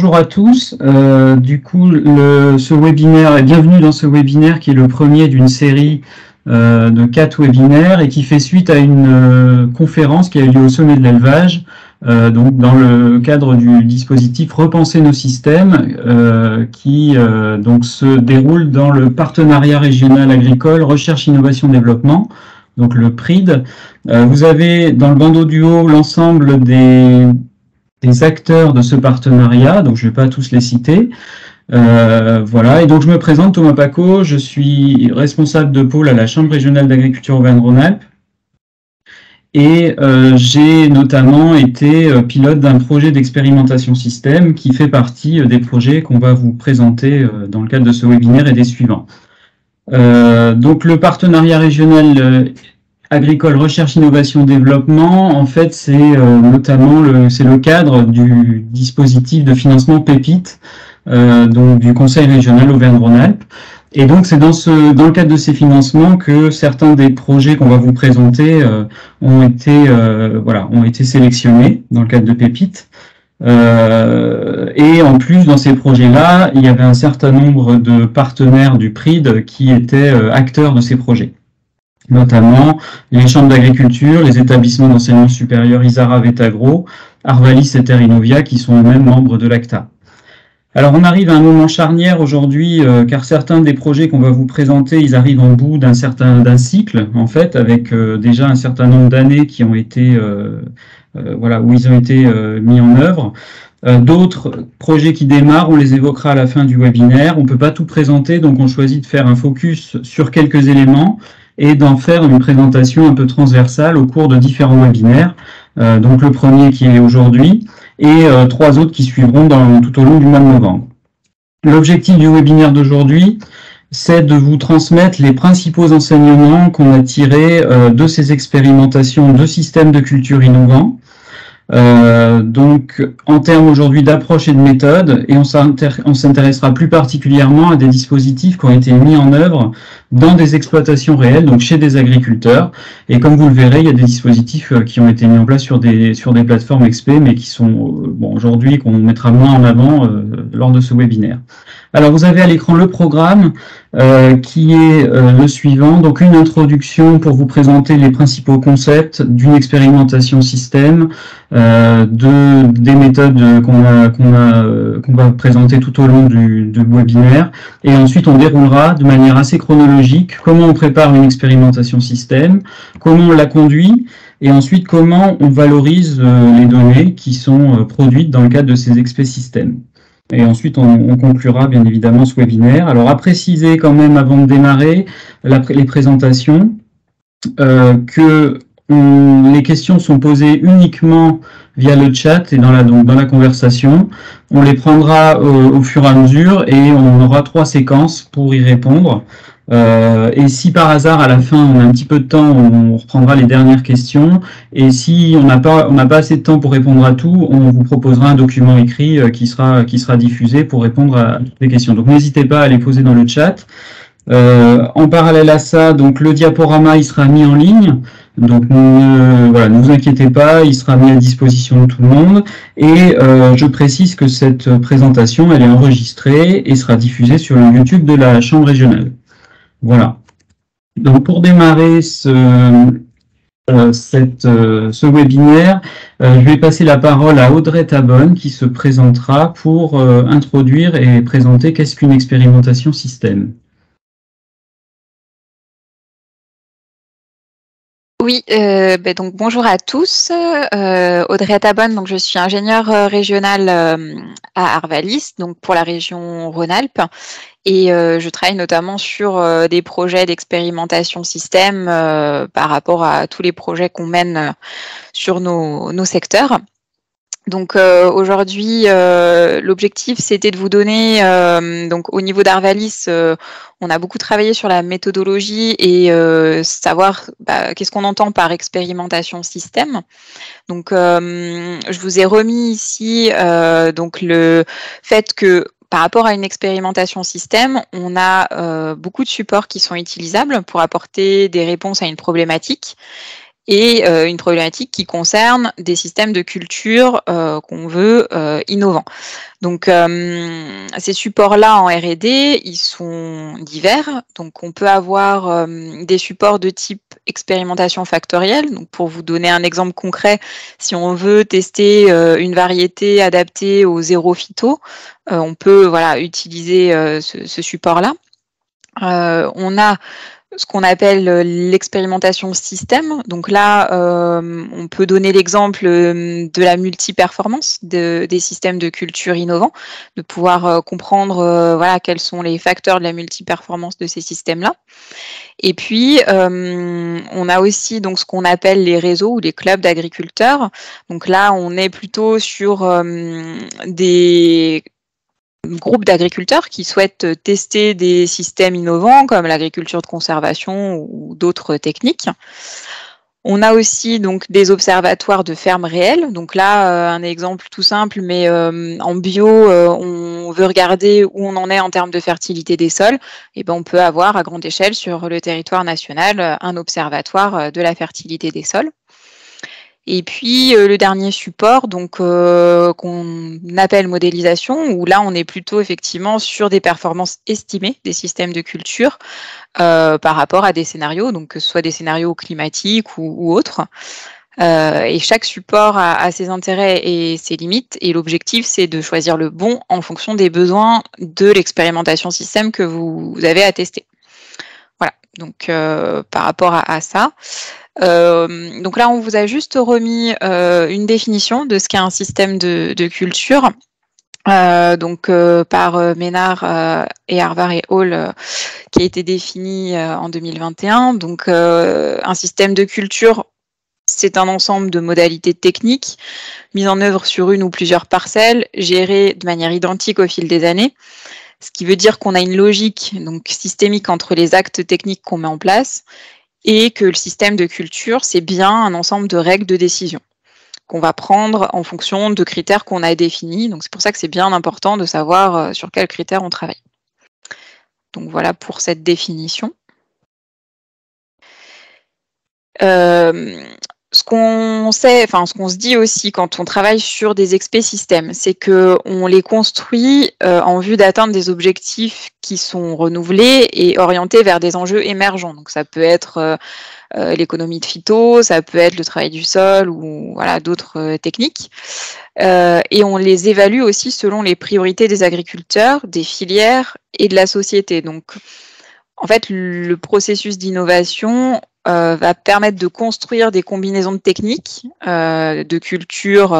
bonjour à tous. Ce webinaire, bienvenue dans ce webinaire qui est le premier d'une série de 4 webinaires et qui fait suite à une conférence qui a eu lieu au Sommet de l'Élevage, donc dans le cadre du dispositif Repenser nos systèmes, qui donc se déroule dans le partenariat régional agricole Recherche Innovation Développement, donc le PRID. Vous avez dans le bandeau du haut l'ensemble des acteurs de ce partenariat, donc je ne vais pas tous les citer. Voilà, et donc je me présente, Thomas Paco, je suis responsable de pôle à la Chambre régionale d'agriculture Auvergne-Rhône-Alpes et j'ai notamment été pilote d'un projet d'expérimentation système qui fait partie des projets qu'on va vous présenter dans le cadre de ce webinaire et des suivants. Donc le partenariat régional agricole, recherche, innovation, développement, en fait, c'est notamment le cadre du dispositif de financement PEPIT, donc du Conseil régional Auvergne-Rhône-Alpes. Et donc, c'est dans le cadre de ces financements que certains des projets qu'on va vous présenter ont été sélectionnés dans le cadre de PEPIT. Et en plus, dans ces projets-là, il y avait un certain nombre de partenaires du PRID qui étaient acteurs de ces projets, notamment les chambres d'agriculture, les établissements d'enseignement supérieur Isara, Vetagro, Arvalis et Terrinovia, qui sont eux-mêmes membres de l'ACTA. Alors on arrive à un moment charnière aujourd'hui, car certains des projets qu'on va vous présenter, ils arrivent en bout d'un cycle, en fait, avec déjà un certain nombre d'années qui ont été, où ils ont été mis en œuvre. D'autres projets qui démarrent, on les évoquera à la fin du webinaire. On ne peut pas tout présenter, donc on choisit de faire un focus sur quelques éléments et d'en faire une présentation un peu transversale au cours de différents webinaires. Donc le premier qui est aujourd'hui et 3 autres qui suivront tout au long du mois de novembre. L'objectif du webinaire d'aujourd'hui, c'est de vous transmettre les principaux enseignements qu'on a tirés de ces expérimentations de systèmes de culture innovants. Donc, en termes aujourd'hui d'approche et de méthode, et on s'intéressera plus particulièrement à des dispositifs qui ont été mis en œuvre dans des exploitations réelles, donc chez des agriculteurs. Et comme vous le verrez, il y a des dispositifs qui ont été mis en place sur des plateformes XP, mais qui sont aujourd'hui qu'on mettra moins en avant lors de ce webinaire. Alors, vous avez à l'écran le programme qui est le suivant. Donc, une introduction pour vous présenter les principaux concepts d'une expérimentation système, des méthodes qu'on va présenter tout au long du webinaire. Et ensuite, on déroulera de manière assez chronologique comment on prépare une expérimentation système, comment on la conduit, et ensuite comment on valorise les données qui sont produites dans le cadre de ces expé systèmes. Et ensuite, on conclura bien évidemment ce webinaire. Alors, à préciser quand même avant de démarrer les présentations, que les questions sont posées uniquement via le chat et dans la conversation. On les prendra au fur et à mesure et on aura 3 séquences pour y répondre. Et si par hasard à la fin on a un petit peu de temps, on reprendra les dernières questions. Et si on n'a pas assez de temps pour répondre à tout, on vous proposera un document écrit qui sera diffusé pour répondre à toutes les questions. Donc n'hésitez pas à les poser dans le chat. En parallèle à ça, donc le diaporama il sera mis en ligne. Donc ne vous inquiétez pas, il sera mis à disposition de tout le monde. Et je précise que cette présentation elle est enregistrée et sera diffusée sur le YouTube de la Chambre régionale. Voilà. Donc pour démarrer ce webinaire, je vais passer la parole à Audrey Tabonne qui se présentera pour introduire et présenter qu'est-ce qu'une expérimentation système. Oui, donc bonjour à tous. Audrey Tabonne, donc je suis ingénieure régionale à Arvalis, donc pour la région Rhône-Alpes, et je travaille notamment sur des projets d'expérimentation système par rapport à tous les projets qu'on mène sur nos secteurs. Donc aujourd'hui, l'objectif c'était de vous donner, donc au niveau d'Arvalis, on a beaucoup travaillé sur la méthodologie et savoir qu'est-ce qu'on entend par expérimentation système. Donc je vous ai remis ici donc le fait que par rapport à une expérimentation système, on a beaucoup de supports qui sont utilisables pour apporter des réponses à une problématique. et une problématique qui concerne des systèmes de culture qu'on veut innovants. Donc, ces supports-là en R&D, ils sont divers. Donc, on peut avoir des supports de type expérimentation factorielle. Donc, pour vous donner un exemple concret, si on veut tester une variété adaptée au zéro phyto, on peut utiliser ce support-là. On a ce qu'on appelle l'expérimentation système. Donc là, on peut donner l'exemple de la multi-performance des systèmes de culture innovants, de pouvoir comprendre quels sont les facteurs de la multi-performance de ces systèmes-là. Et puis, on a aussi donc ce qu'on appelle les réseaux ou les clubs d'agriculteurs. Donc là, on est plutôt sur des groupes d'agriculteurs qui souhaitent tester des systèmes innovants comme l'agriculture de conservation ou d'autres techniques. On a aussi donc des observatoires de fermes réelles. Donc là, un exemple tout simple, mais en bio, on veut regarder où on en est en termes de fertilité des sols. Et ben, on peut avoir à grande échelle sur le territoire national un observatoire de la fertilité des sols. Et puis le dernier support, donc qu'on appelle modélisation, où là on est plutôt effectivement sur des performances estimées des systèmes de culture par rapport à des scénarios, donc que ce soit des scénarios climatiques ou autres. Et chaque support a ses intérêts et ses limites, et l'objectif c'est de choisir le bon en fonction des besoins de l'expérimentation système que vous avez à tester. Voilà, donc par rapport à ça. Donc là, on vous a juste remis une définition de ce qu'est un système de culture. Par Ménard et Harvar et Hall, qui a été défini en 2021. Donc, un système de culture, c'est un ensemble de modalités techniques mises en œuvre sur une ou plusieurs parcelles, gérées de manière identique au fil des années. Ce qui veut dire qu'on a une logique donc systémique entre les actes techniques qu'on met en place, et que le système de culture, c'est bien un ensemble de règles de décision qu'on va prendre en fonction de critères qu'on a définis. Donc, c'est pour ça que c'est bien important de savoir sur quels critères on travaille. Donc, voilà pour cette définition. Ce qu'on sait, enfin ce qu'on se dit aussi quand on travaille sur des expé-systèmes, c'est qu'on les construit en vue d'atteindre des objectifs qui sont renouvelés et orientés vers des enjeux émergents. Donc ça peut être l'économie de phyto, ça peut être le travail du sol ou voilà, d'autres techniques. Et on les évalue aussi selon les priorités des agriculteurs, des filières et de la société. Donc en fait, le processus d'innovation va permettre de construire des combinaisons de techniques, de cultures,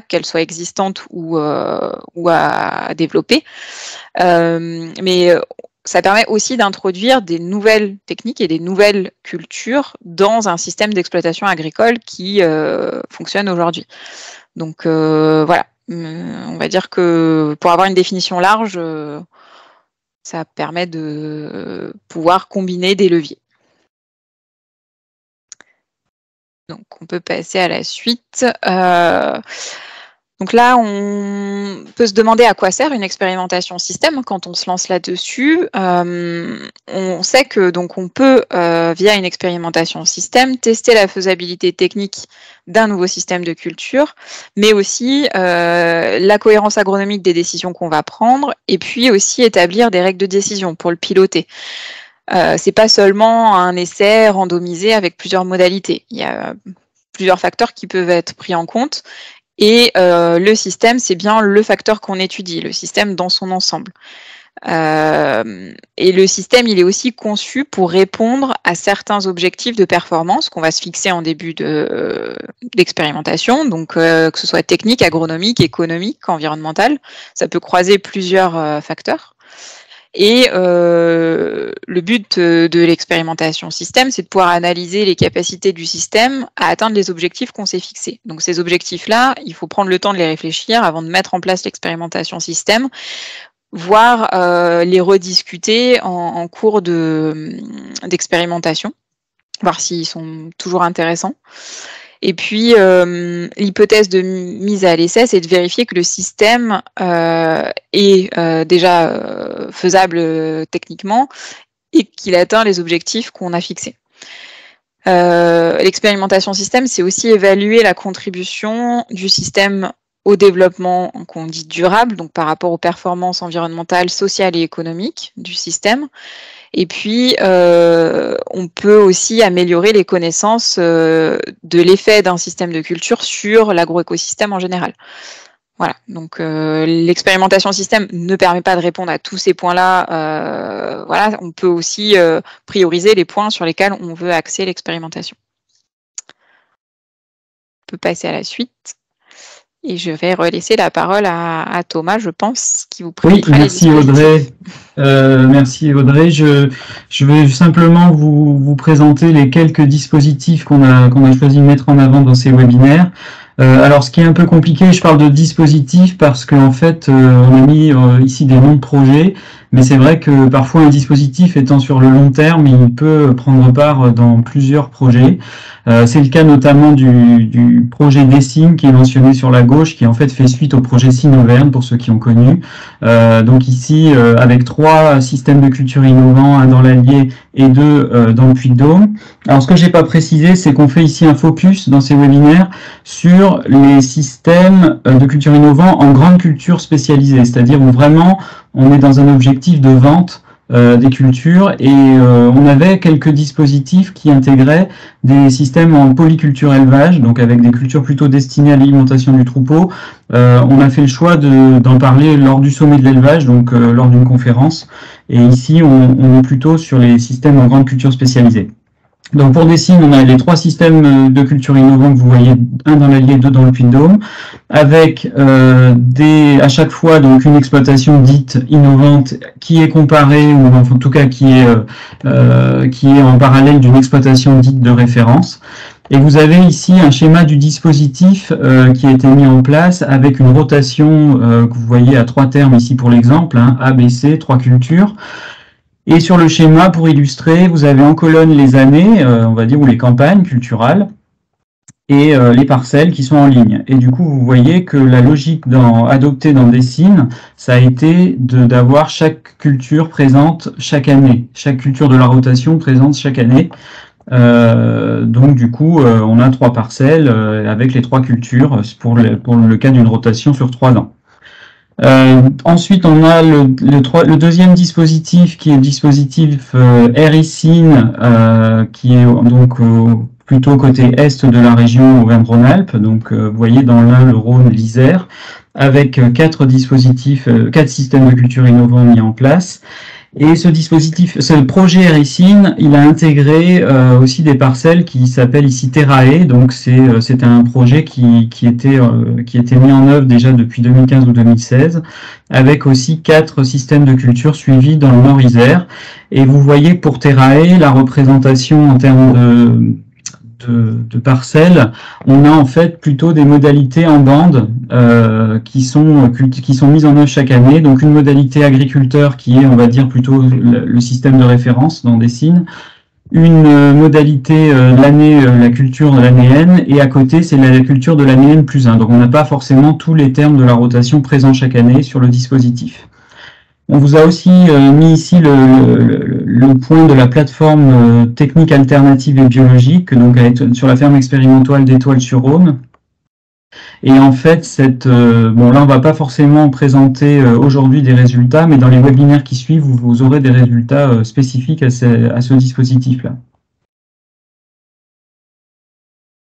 qu'elles soient existantes ou à développer. Mais ça permet aussi d'introduire des nouvelles techniques et des nouvelles cultures dans un système d'exploitation agricole qui fonctionne aujourd'hui. Donc voilà, on va dire que pour avoir une définition large, ça permet de pouvoir combiner des leviers. Donc, on peut passer à la suite. Donc là, on peut se demander à quoi sert une expérimentation système quand on se lance là-dessus. On sait que donc on peut, via une expérimentation système, tester la faisabilité technique d'un nouveau système de culture, mais aussi la cohérence agronomique des décisions qu'on va prendre, et puis aussi établir des règles de décision pour le piloter. C'est pas seulement un essai randomisé avec plusieurs modalités. Il y a plusieurs facteurs qui peuvent être pris en compte. Et le système, c'est bien le facteur qu'on étudie, le système dans son ensemble. Et le système, il est aussi conçu pour répondre à certains objectifs de performance qu'on va se fixer en début d'expérimentation, donc que ce soit technique, agronomique, économique, environnemental. Ça peut croiser plusieurs facteurs. Et le but de l'expérimentation système, c'est de pouvoir analyser les capacités du système à atteindre les objectifs qu'on s'est fixés. Donc ces objectifs-là, il faut prendre le temps de les réfléchir avant de mettre en place l'expérimentation système, voire les rediscuter en cours d'expérimentation, voir s'ils sont toujours intéressants. Et puis, l'hypothèse de mise à l'essai, c'est de vérifier que le système est déjà faisable techniquement et qu'il atteint les objectifs qu'on a fixés. L'expérimentation système, c'est aussi évaluer la contribution du système au développement qu'on dit durable, donc par rapport aux performances environnementales, sociales et économiques du système. Et puis, on peut aussi améliorer les connaissances de l'effet d'un système de culture sur l'agroécosystème en général. Voilà, donc l'expérimentation système ne permet pas de répondre à tous ces points-là. Voilà, on peut aussi prioriser les points sur lesquels on veut axer l'expérimentation. On peut passer à la suite. Et je vais relaisser la parole à Thomas, je pense, qui vous présentera. Oui, merci Audrey. Merci Audrey. Je vais simplement vous présenter les quelques dispositifs qu'on a choisi de mettre en avant dans ces webinaires. Alors, ce qui est un peu compliqué, je parle de dispositifs parce qu'en fait, on a mis ici des noms de projets, mais c'est vrai que parfois un dispositif étant sur le long terme, il peut prendre part dans plusieurs projets. C'est le cas notamment du projet Dessine qui est mentionné sur la gauche, qui en fait fait suite au projet Sinoverne pour ceux qui ont connu. Donc ici, avec 3 systèmes de culture innovants, un dans l'Allier et 2 dans le Puy-de-Dôme. Alors ce que j'ai pas précisé, c'est qu'on fait ici un focus dans ces webinaires sur les systèmes de culture innovants en grande culture spécialisée, c'est-à-dire où vraiment on est dans un objectif de vente des cultures et on avait quelques dispositifs qui intégraient des systèmes en polyculture élevage, donc avec des cultures plutôt destinées à l'alimentation du troupeau. On a fait le choix d'en parler lors du sommet de l'élevage, donc lors d'une conférence. Et ici, on est plutôt sur les systèmes en grande culture spécialisée. Donc pour Dessine, on a les 3 systèmes de culture innovants que vous voyez, un dans l'Allier, 2 dans le Puy-de-Dôme, avec à chaque fois donc une exploitation dite innovante qui est comparée, ou en tout cas qui est en parallèle d'une exploitation dite de référence. Et vous avez ici un schéma du dispositif qui a été mis en place avec une rotation que vous voyez à 3 termes ici pour l'exemple, hein, A, B, C, 3 cultures. Et sur le schéma, pour illustrer, vous avez en colonne les années, on va dire, ou les campagnes culturales, et les parcelles qui sont en ligne. Et du coup, vous voyez que la logique adoptée dans Dessine, ça a été d'avoir chaque culture présente chaque année. Chaque culture de la rotation présente chaque année. Donc du coup, on a 3 parcelles avec les 3 cultures pour le cas d'une rotation sur 3 ans. Ensuite, on a le deuxième dispositif qui est le dispositif RICIN, qui est donc plutôt côté est de la région Auvergne-Rhône-Alpes. Donc, vous voyez dans l'Ain, le Rhône, l'Isère, avec 4 systèmes de culture innovants mis en place. Et ce projet RICIN, il a intégré aussi des parcelles qui s'appellent ici Terrae. Donc c'était un projet qui était mis en œuvre déjà depuis 2015 ou 2016, avec aussi 4 systèmes de culture suivis dans le Nord-Isère. Et vous voyez pour Terrae, la représentation en termes de parcelles, on a en fait plutôt des modalités en bande qui sont mises en œuvre chaque année. Donc une modalité agriculteur qui est, on va dire, plutôt le système de référence dans Dessine, une modalité la culture de l'année N, et à côté c'est la culture de l'année N plus 1. Donc on n'a pas forcément tous les termes de la rotation présents chaque année sur le dispositif. On vous a aussi mis ici le point de la plateforme technique alternative et biologique, donc sur la ferme expérimentale d'Étoile-sur-Rhône. Et en fait, bon là on va pas forcément présenter aujourd'hui des résultats, mais dans les webinaires qui suivent, vous aurez des résultats spécifiques à ce dispositif-là.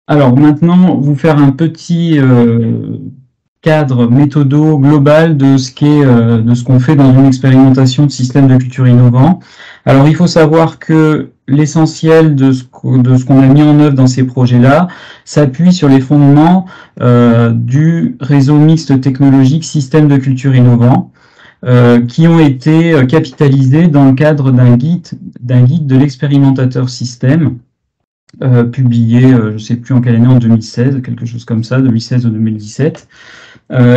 Alors maintenant, vous faire un petit cadre méthodo global de ce qu'on fait dans une expérimentation de système de culture innovant. Alors il faut savoir que l'essentiel de ce qu'on a mis en œuvre dans ces projets-là s'appuie sur les fondements du réseau mixte technologique système de culture innovant qui ont été capitalisés dans le cadre d'un guide de l'expérimentateur système publié, je ne sais plus en quelle année, en 2016, quelque chose comme ça, 2016 ou 2017.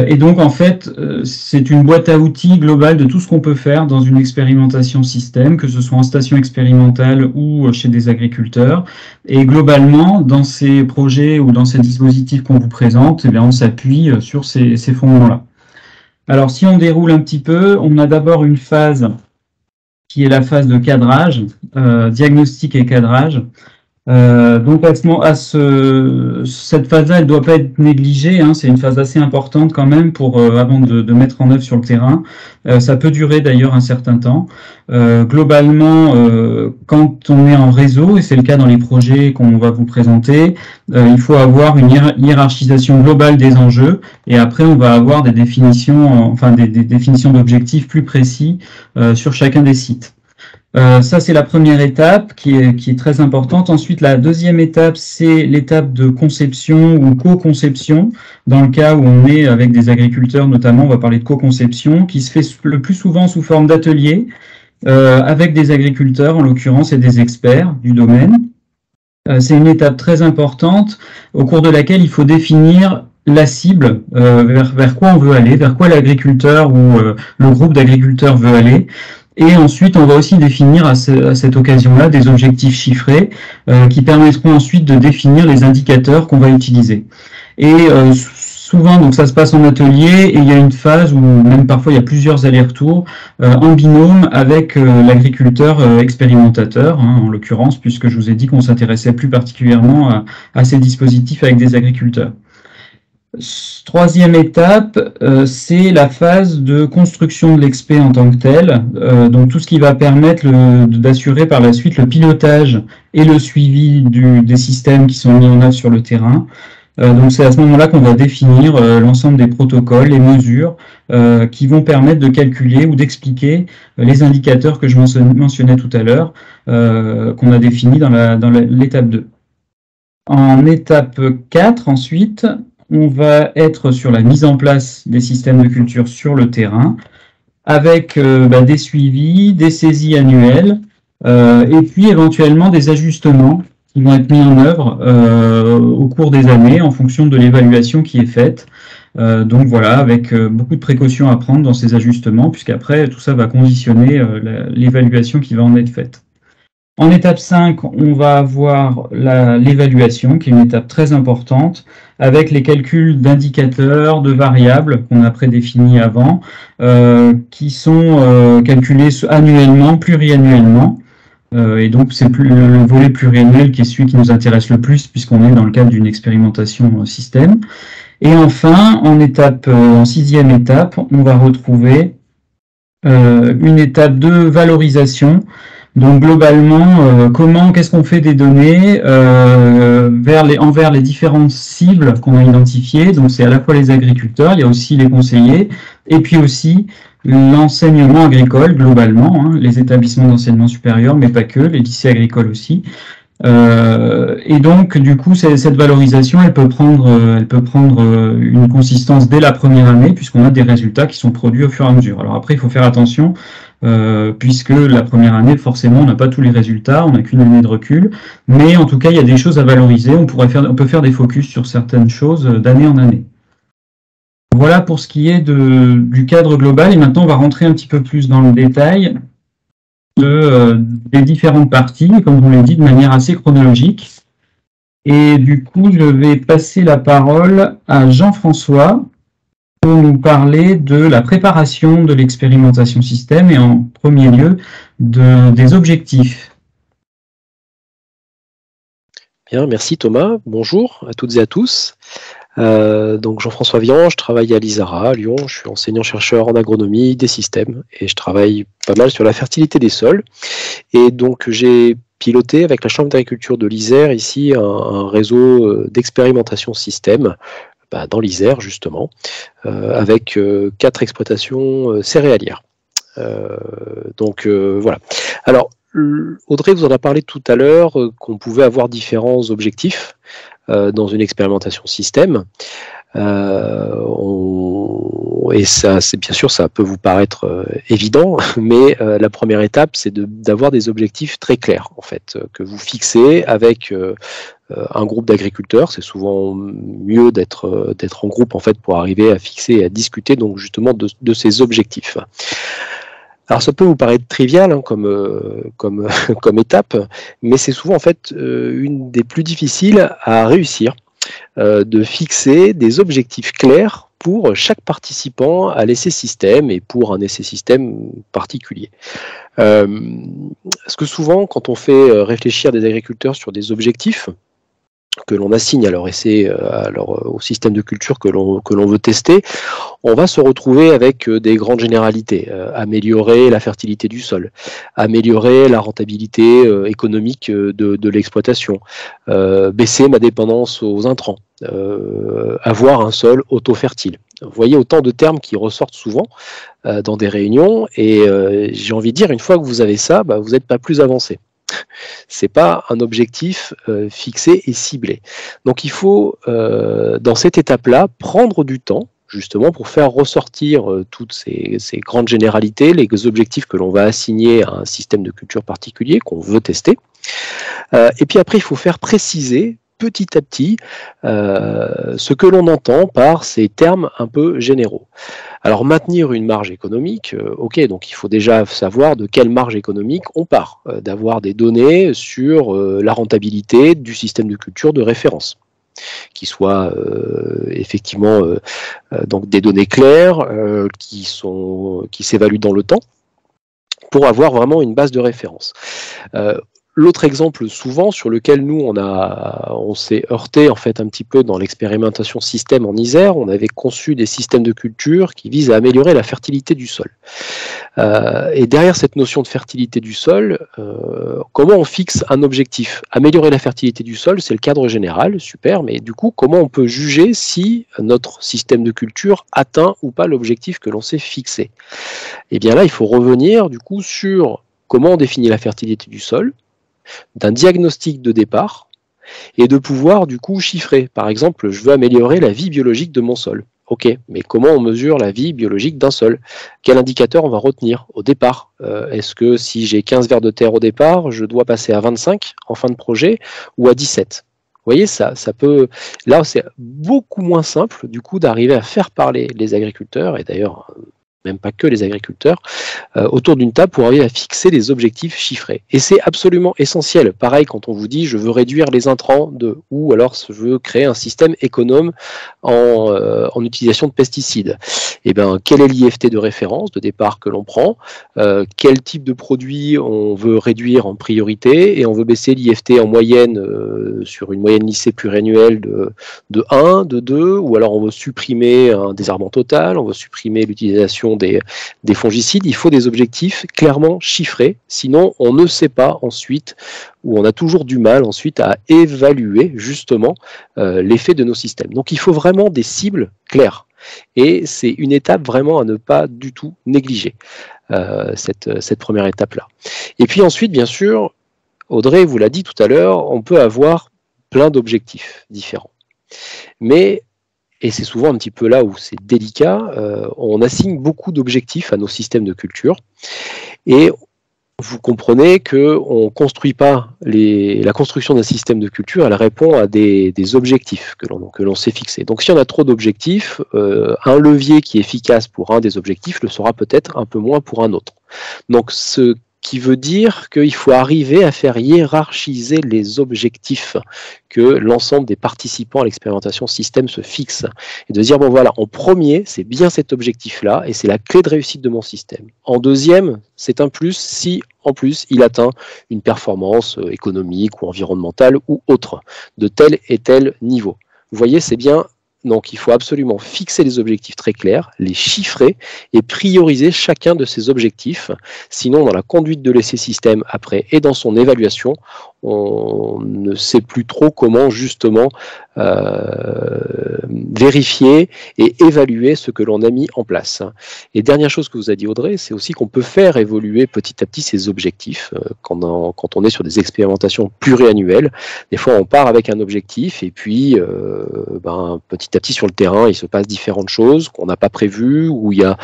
Et donc, en fait, c'est une boîte à outils globale de tout ce qu'on peut faire dans une expérimentation système, que ce soit en station expérimentale ou chez des agriculteurs. Et globalement, dans ces projets ou dans ces dispositifs qu'on vous présente, eh bien, on s'appuie sur ces fondements-là. Alors, si on déroule un petit peu, on a d'abord une phase qui est la phase de cadrage, diagnostic et cadrage. Donc cette phase-là, elle ne doit pas être négligée, hein, c'est une phase assez importante quand même avant de mettre en œuvre sur le terrain. Ça peut durer d'ailleurs un certain temps. Globalement, quand on est en réseau, et c'est le cas dans les projets qu'on va vous présenter, il faut avoir une hiérarchisation globale des enjeux, et après on va avoir des définitions, des définitions d'objectifs plus précis sur chacun des sites. Ça, c'est la première étape qui est très importante. Ensuite, la deuxième étape, c'est l'étape de conception ou co-conception. Dans le cas où on est avec des agriculteurs, notamment, on va parler de co-conception, qui se fait le plus souvent sous forme d'atelier, avec des agriculteurs, en l'occurrence, et des experts du domaine. C'est une étape très importante au cours de laquelle il faut définir la cible, vers quoi on veut aller, vers quoi l'agriculteur ou le groupe d'agriculteurs veut aller. Et ensuite, on va aussi définir à cette occasion-là des objectifs chiffrés qui permettront ensuite de définir les indicateurs qu'on va utiliser. Et souvent, donc ça se passe en atelier et il y a une phase où même parfois il y a plusieurs allers-retours en binôme avec l'agriculteur expérimentateur, hein, en l'occurrence, puisque je vous ai dit qu'on s'intéressait plus particulièrement à ces dispositifs avec des agriculteurs. Troisième étape, c'est la phase de construction de l'expé en tant que tel, donc tout ce qui va permettre d'assurer par la suite le pilotage et le suivi des systèmes qui sont mis en œuvre sur le terrain. Donc c'est à ce moment-là qu'on va définir l'ensemble des protocoles, les mesures qui vont permettre de calculer ou d'expliquer les indicateurs que je mentionnais tout à l'heure, qu'on a définis dans l'étape 2. En étape 4, ensuite, on va être sur la mise en place des systèmes de culture sur le terrain, avec des suivis, des saisies annuelles, et puis éventuellement des ajustements qui vont être mis en œuvre au cours des années en fonction de l'évaluation qui est faite. Donc voilà, avec beaucoup de précautions à prendre dans ces ajustements, puisqu'après tout ça va conditionner l'évaluation qui va en être faite. En étape 5, on va avoir l'évaluation, qui est une étape très importante, avec les calculs d'indicateurs, de variables qu'on a prédéfinis avant, qui sont calculés annuellement, pluriannuellement. Et donc, c'est le volet pluriannuel qui est celui qui nous intéresse le plus, puisqu'on est dans le cadre d'une expérimentation système. Et enfin, en sixième étape, on va retrouver une étape de valorisation. Donc globalement, qu'est-ce qu'on fait des données envers les différentes cibles qu'on a identifiées. Donc c'est à la fois les agriculteurs, il y a aussi les conseillers, et puis aussi l'enseignement agricole globalement, hein, les établissements d'enseignement supérieur, mais pas que, les lycées agricoles aussi. Et donc du coup, cette valorisation, elle peut prendre une consistance dès la première année, puisqu'on a des résultats qui sont produits au fur et à mesure. Alors après, il faut faire attention. Puisque la première année, forcément, on n'a pas tous les résultats, on n'a qu'une année de recul, mais en tout cas, il y a des choses à valoriser, on peut faire des focus sur certaines choses d'année en année. Voilà pour ce qui est du cadre global, et maintenant on va rentrer un petit peu plus dans le détail des différentes parties, comme je vous l'ai dit, de manière assez chronologique. Et du coup, je vais passer la parole à Jean-François, pour nous parler de la préparation de l'expérimentation système et en premier lieu des objectifs. Bien, merci Thomas. Bonjour à toutes et à tous. Donc Jean-François Vian, je travaille à l'ISARA à Lyon, je suis enseignant-chercheur en agronomie des systèmes et je travaille pas mal sur la fertilité des sols. Et donc j'ai piloté avec la Chambre d'agriculture de l'Isère ici un réseau d'expérimentation système dans l'Isère justement, avec 4 exploitations céréalières. Voilà. Alors, Audrey vous en a parlé tout à l'heure qu'on pouvait avoir différents objectifs dans une expérimentation système. Et ça, bien sûr, ça peut vous paraître évident, mais la première étape, c'est d'avoir des objectifs très clairs, en fait, que vous fixez avec un groupe d'agriculteurs. C'est souvent mieux d'être en groupe, en fait, pour arriver à fixer et à discuter, donc, justement, de ces objectifs. Alors, ça peut vous paraître trivial hein, comme étape, mais c'est souvent, en fait, une des plus difficiles à réussir. De fixer des objectifs clairs pour chaque participant à l'essai système et pour un essai système particulier. Parce que souvent, quand on fait réfléchir des agriculteurs sur des objectifs que l'on assigne à leur essai, au système de culture que l'on veut tester, on va se retrouver avec des grandes généralités. Améliorer la fertilité du sol, améliorer la rentabilité économique de l'exploitation, baisser ma dépendance aux intrants, avoir un sol auto-fertile. Vous voyez autant de termes qui ressortent souvent dans des réunions, et j'ai envie de dire, une fois que vous avez ça, vous n'êtes pas plus avancé. C'est pas un objectif fixé et ciblé. Donc il faut, dans cette étape-là, prendre du temps, justement, pour faire ressortir toutes ces grandes généralités, les objectifs que l'on va assigner à un système de culture particulier qu'on veut tester. Et puis après, il faut faire préciser petit à petit ce que l'on entend par ces termes un peu généraux. Alors maintenir une marge économique, ok, donc il faut déjà savoir de quelle marge économique on part, d'avoir des données sur la rentabilité du système de culture de référence, qui soient effectivement donc des données claires, qui s'évaluent dans le temps, pour avoir vraiment une base de référence. L'autre exemple souvent sur lequel nous on s'est heurté en fait un petit peu dans l'expérimentation système en Isère, on avait conçu des systèmes de culture qui visent à améliorer la fertilité du sol. Et derrière cette notion de fertilité du sol, comment on fixe un objectif? Améliorer la fertilité du sol, c'est le cadre général, super, mais du coup, comment on peut juger si notre système de culture atteint ou pas l'objectif que l'on s'est fixé? Et bien là, il faut revenir du coup sur comment on définit la fertilité du sol, d'un diagnostic de départ, et de pouvoir du coup chiffrer. Par exemple, je veux améliorer la vie biologique de mon sol. Ok, mais comment on mesure la vie biologique d'un sol? Quel indicateur on va retenir au départ? Est-ce que si j'ai 15 vers de terre au départ, je dois passer à 25 en fin de projet ou à 17? Vous voyez, ça peut... Là, c'est beaucoup moins simple du coup d'arriver à faire parler les agriculteurs, et d'ailleurs même pas que les agriculteurs, autour d'une table pour arriver à fixer des objectifs chiffrés. Et c'est absolument essentiel. Pareil, quand on vous dit je veux réduire les intrants ou alors je veux créer un système économe en utilisation de pesticides. Et bien, quel est l'IFT de référence de départ que l'on prend? Quel type de produit on veut réduire en priorité? Et on veut baisser l'IFT en moyenne sur une moyenne lycée pluriannuelle de 1, de 2, ou alors on veut supprimer un désherbant total, on veut supprimer l'utilisation des fongicides. Il faut des objectifs clairement chiffrés, sinon on ne sait pas ensuite, ou on a toujours du mal ensuite à évaluer justement l'effet de nos systèmes. Donc il faut vraiment des cibles claires, et c'est une étape vraiment à ne pas du tout négliger, cette première étape-là. Et puis ensuite, bien sûr, Audrey vous l'a dit tout à l'heure, on peut avoir plein d'objectifs différents. Mais et c'est souvent un petit peu là où c'est délicat, on assigne beaucoup d'objectifs à nos systèmes de culture, et vous comprenez qu'on ne construit pas la construction d'un système de culture, elle répond à des objectifs que l'on s'est fixés. Donc si on a trop d'objectifs, un levier qui est efficace pour un des objectifs le sera peut-être un peu moins pour un autre. Donc ce qui veut dire qu'il faut arriver à faire hiérarchiser les objectifs que l'ensemble des participants à l'expérimentation système se fixent, et de dire, bon voilà, en premier, c'est bien cet objectif-là, et c'est la clé de réussite de mon système. En deuxième, c'est un plus si, en plus, il atteint une performance économique ou environnementale ou autre, de tel et tel niveau. Vous voyez, c'est bien... Donc il faut absolument fixer des objectifs très clairs, les chiffrer et prioriser chacun de ces objectifs. Sinon, dans la conduite de l'essai système après et dans son évaluation, on ne sait plus trop comment justement vérifier et évaluer ce que l'on a mis en place. Et dernière chose que vous a dit Audrey, c'est aussi qu'on peut faire évoluer petit à petit ces objectifs quand on est sur des expérimentations pluriannuelles. Des fois, on part avec un objectif et puis petit à petit sur le terrain, il se passe différentes choses qu'on n'a pas prévues, où il y a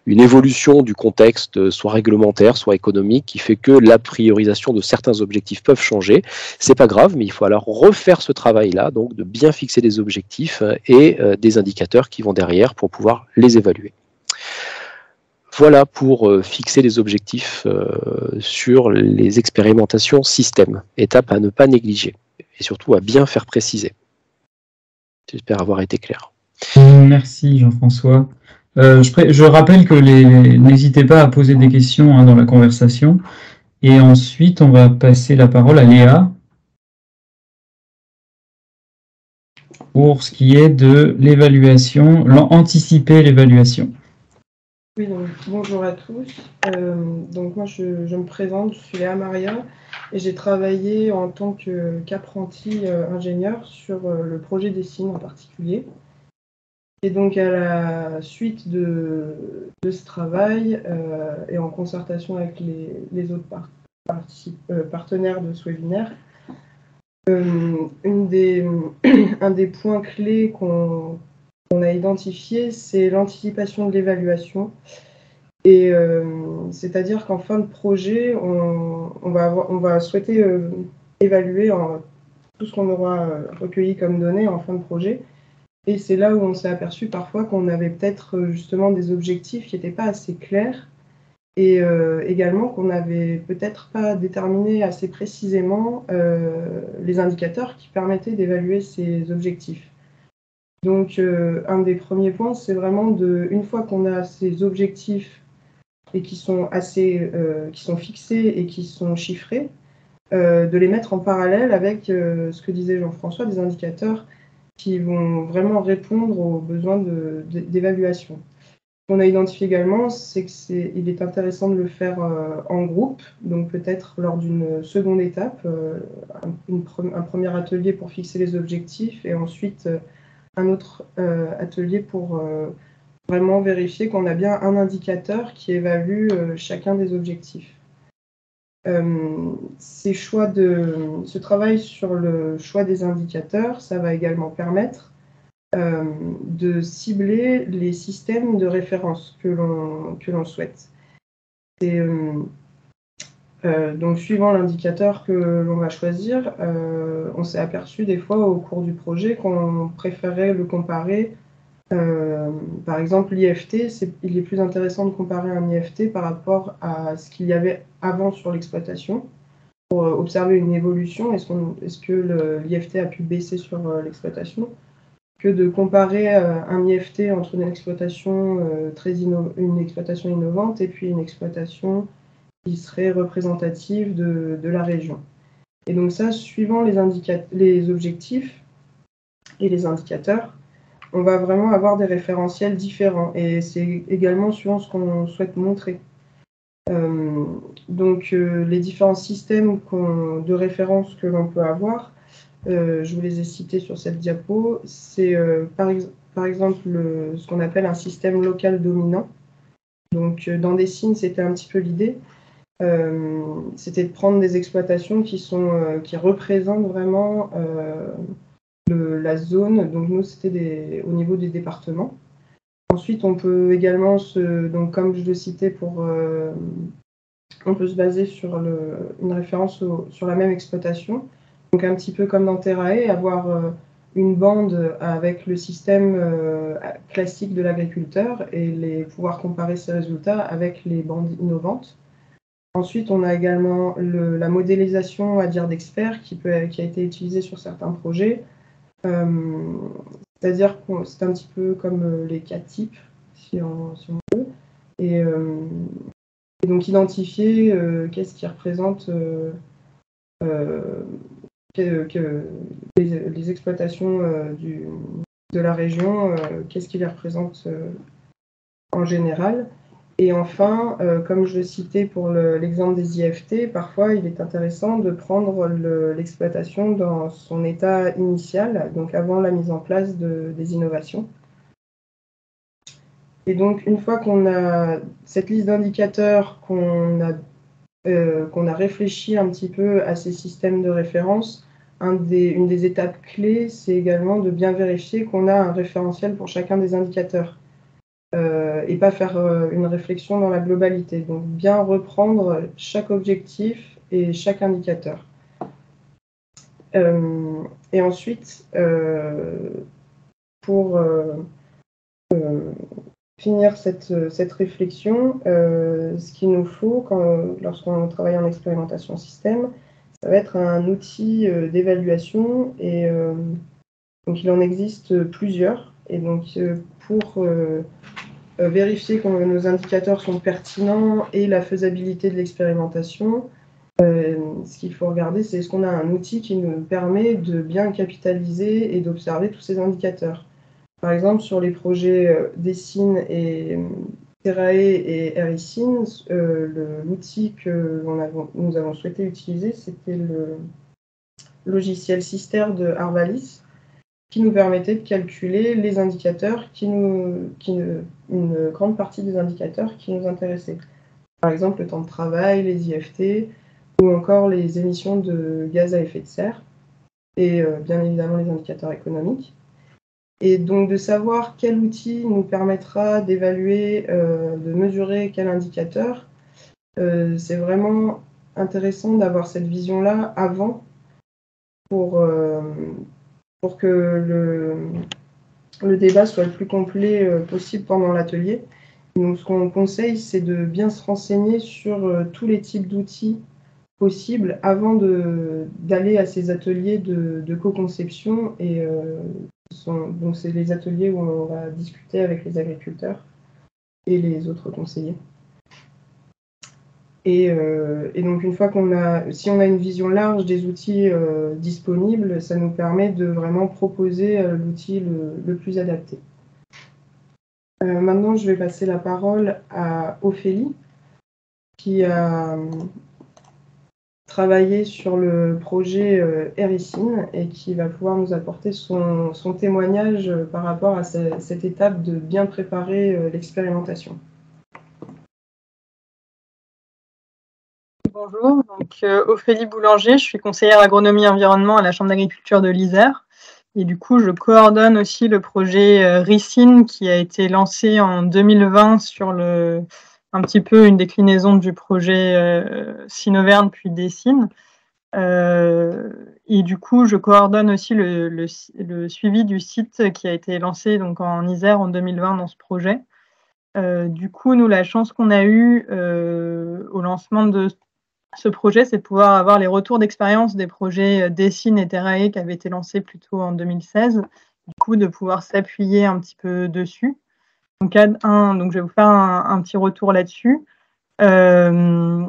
une évolution du contexte, soit réglementaire, soit économique, qui fait que la priorisation de certains objectifs peuvent changer. C'est pas grave, mais il faut alors refaire ce travail-là, donc de bien fixer des objectifs et des indicateurs qui vont derrière pour pouvoir les évaluer. Voilà pour fixer les objectifs sur les expérimentations système. Étape à ne pas négliger et surtout à bien faire préciser. J'espère avoir été clair. Merci Jean-François. Je rappelle que n'hésitez pas à poser des questions dans la conversation. Et ensuite, on va passer la parole à Léa pour ce qui est de l'évaluation, anticiper l'évaluation. Oui, donc, bonjour à tous. Donc moi, je me présente, je suis Léa Maria et j'ai travaillé en tant qu'apprenti ingénieur sur le projet des signes en particulier. Et donc à la suite de ce travail et en concertation avec les autres partenaires de Sweviner, un des points clés qu'on a identifié, c'est l'anticipation de l'évaluation. Et c'est-à-dire qu'en fin de projet, on va souhaiter évaluer tout ce qu'on aura recueilli comme données en fin de projet. Et c'est là où on s'est aperçu parfois qu'on avait peut-être justement des objectifs qui n'étaient pas assez clairs et également qu'on n'avait peut-être pas déterminé assez précisément les indicateurs qui permettaient d'évaluer ces objectifs. Donc un des premiers points, c'est vraiment une fois qu'on a ces objectifs et qui sont fixés et qui sont chiffrés, de les mettre en parallèle avec ce que disait Jean-François, des indicateurs qui vont vraiment répondre aux besoins d'évaluation. Ce qu'on a identifié également, c'est qu'il est intéressant de le faire en groupe, donc peut-être lors d'une seconde étape, un premier atelier pour fixer les objectifs et ensuite un autre atelier pour vraiment vérifier qu'on a bien un indicateur qui évalue chacun des objectifs. Ce travail sur le choix des indicateurs, ça va également permettre de cibler les systèmes de référence que l'on souhaite. Donc, suivant l'indicateur que l'on va choisir, on s'est aperçu des fois au cours du projet qu'on préférait le comparer. Par exemple, l'IFT, il est plus intéressant de comparer un IFT par rapport à ce qu'il y avait avant sur l'exploitation pour observer une évolution. Est-ce que l'IFT a pu baisser sur l'exploitation, que de comparer un IFT entre une exploitation innovante et puis une exploitation qui serait représentative de la région. Et donc ça, suivant les objectifs et les indicateurs, on va vraiment avoir des référentiels différents et c'est également suivant ce qu'on souhaite montrer. Donc les différents systèmes de référence que l'on peut avoir, je vous les ai cités sur cette diapo, c'est par exemple ce qu'on appelle un système local dominant. Donc dans des signes, c'était un petit peu l'idée. C'était de prendre des exploitations qui représentent vraiment la zone. Donc nous, c'était au niveau des départements. Ensuite, on peut également donc comme je le citais, on peut se baser sur une référence sur la même exploitation. Donc un petit peu comme dans Terrae, avoir une bande avec le système classique de l'agriculteur et pouvoir comparer ces résultats avec les bandes innovantes. Ensuite, on a également la modélisation à dire d'experts qui a été utilisée sur certains projets. C'est-à-dire que c'est un petit peu comme les 4 types, si on veut. Et donc identifier qu'est-ce qui représente les exploitations de la région, qu'est-ce qui les représente en général. Et enfin, comme je le citais pour l'exemple des IFT, parfois il est intéressant de prendre l'exploitation dans son état initial, donc avant la mise en place des innovations. Et donc, une fois qu'on a cette liste d'indicateurs, qu'on a réfléchi un petit peu à ces systèmes de référence, une des étapes clés, c'est également de bien vérifier qu'on a un référentiel pour chacun des indicateurs. Et pas faire une réflexion dans la globalité. Donc bien reprendre chaque objectif et chaque indicateur. Et ensuite, pour finir cette réflexion, ce qu'il nous faut lorsqu'on travaille en expérimentation système, ça va être un outil d'évaluation et donc il en existe plusieurs. Et donc, pour vérifier que nos indicateurs sont pertinents et la faisabilité de l'expérimentation, ce qu'il faut regarder, c'est est-ce qu'on a un outil qui nous permet de bien capitaliser et d'observer tous ces indicateurs. Par exemple, sur les projets Dessine et Terae et Ericine, l'outil que nous avons souhaité utiliser, c'était le logiciel Sister de Arvalis, qui nous permettait de calculer les indicateurs, une grande partie des indicateurs qui nous intéressaient. Par exemple, le temps de travail, les IFT, ou encore les émissions de gaz à effet de serre, et bien évidemment les indicateurs économiques. Et donc de savoir quel outil nous permettra d'évaluer, de mesurer quel indicateur, c'est vraiment intéressant d'avoir cette vision-là avant pour que le débat soit le plus complet possible pendant l'atelier. Donc ce qu'on conseille, c'est de bien se renseigner sur tous les types d'outils possibles avant d'aller à ces ateliers de co-conception. Et donc c'est les ateliers où on va discuter avec les agriculteurs et les autres conseillers. Et donc une fois si on a une vision large des outils disponibles, ça nous permet de vraiment proposer l'outil le plus adapté. Maintenant, je vais passer la parole à Ophélie, qui a travaillé sur le projet Ericine et qui va pouvoir nous apporter son témoignage par rapport à cette étape de bien préparer l'expérimentation. Bonjour, donc Ophélie Boulanger, je suis conseillère agronomie environnement à la Chambre d'agriculture de l'Isère. Et du coup, je coordonne aussi le projet Ricine qui a été lancé en 2020 sur un petit peu une déclinaison du projet Sinoverne puis Dessine. Et du coup, je coordonne aussi le suivi du site qui a été lancé donc en Isère en 2020 dans ce projet. Du coup, nous, la chance qu'on a eue au lancement de ce projet, c'est de pouvoir avoir les retours d'expérience des projets Dessine et Terae qui avaient été lancés plutôt en 2016. Du coup, de pouvoir s'appuyer un petit peu dessus. Donc je vais vous faire un petit retour là-dessus. Un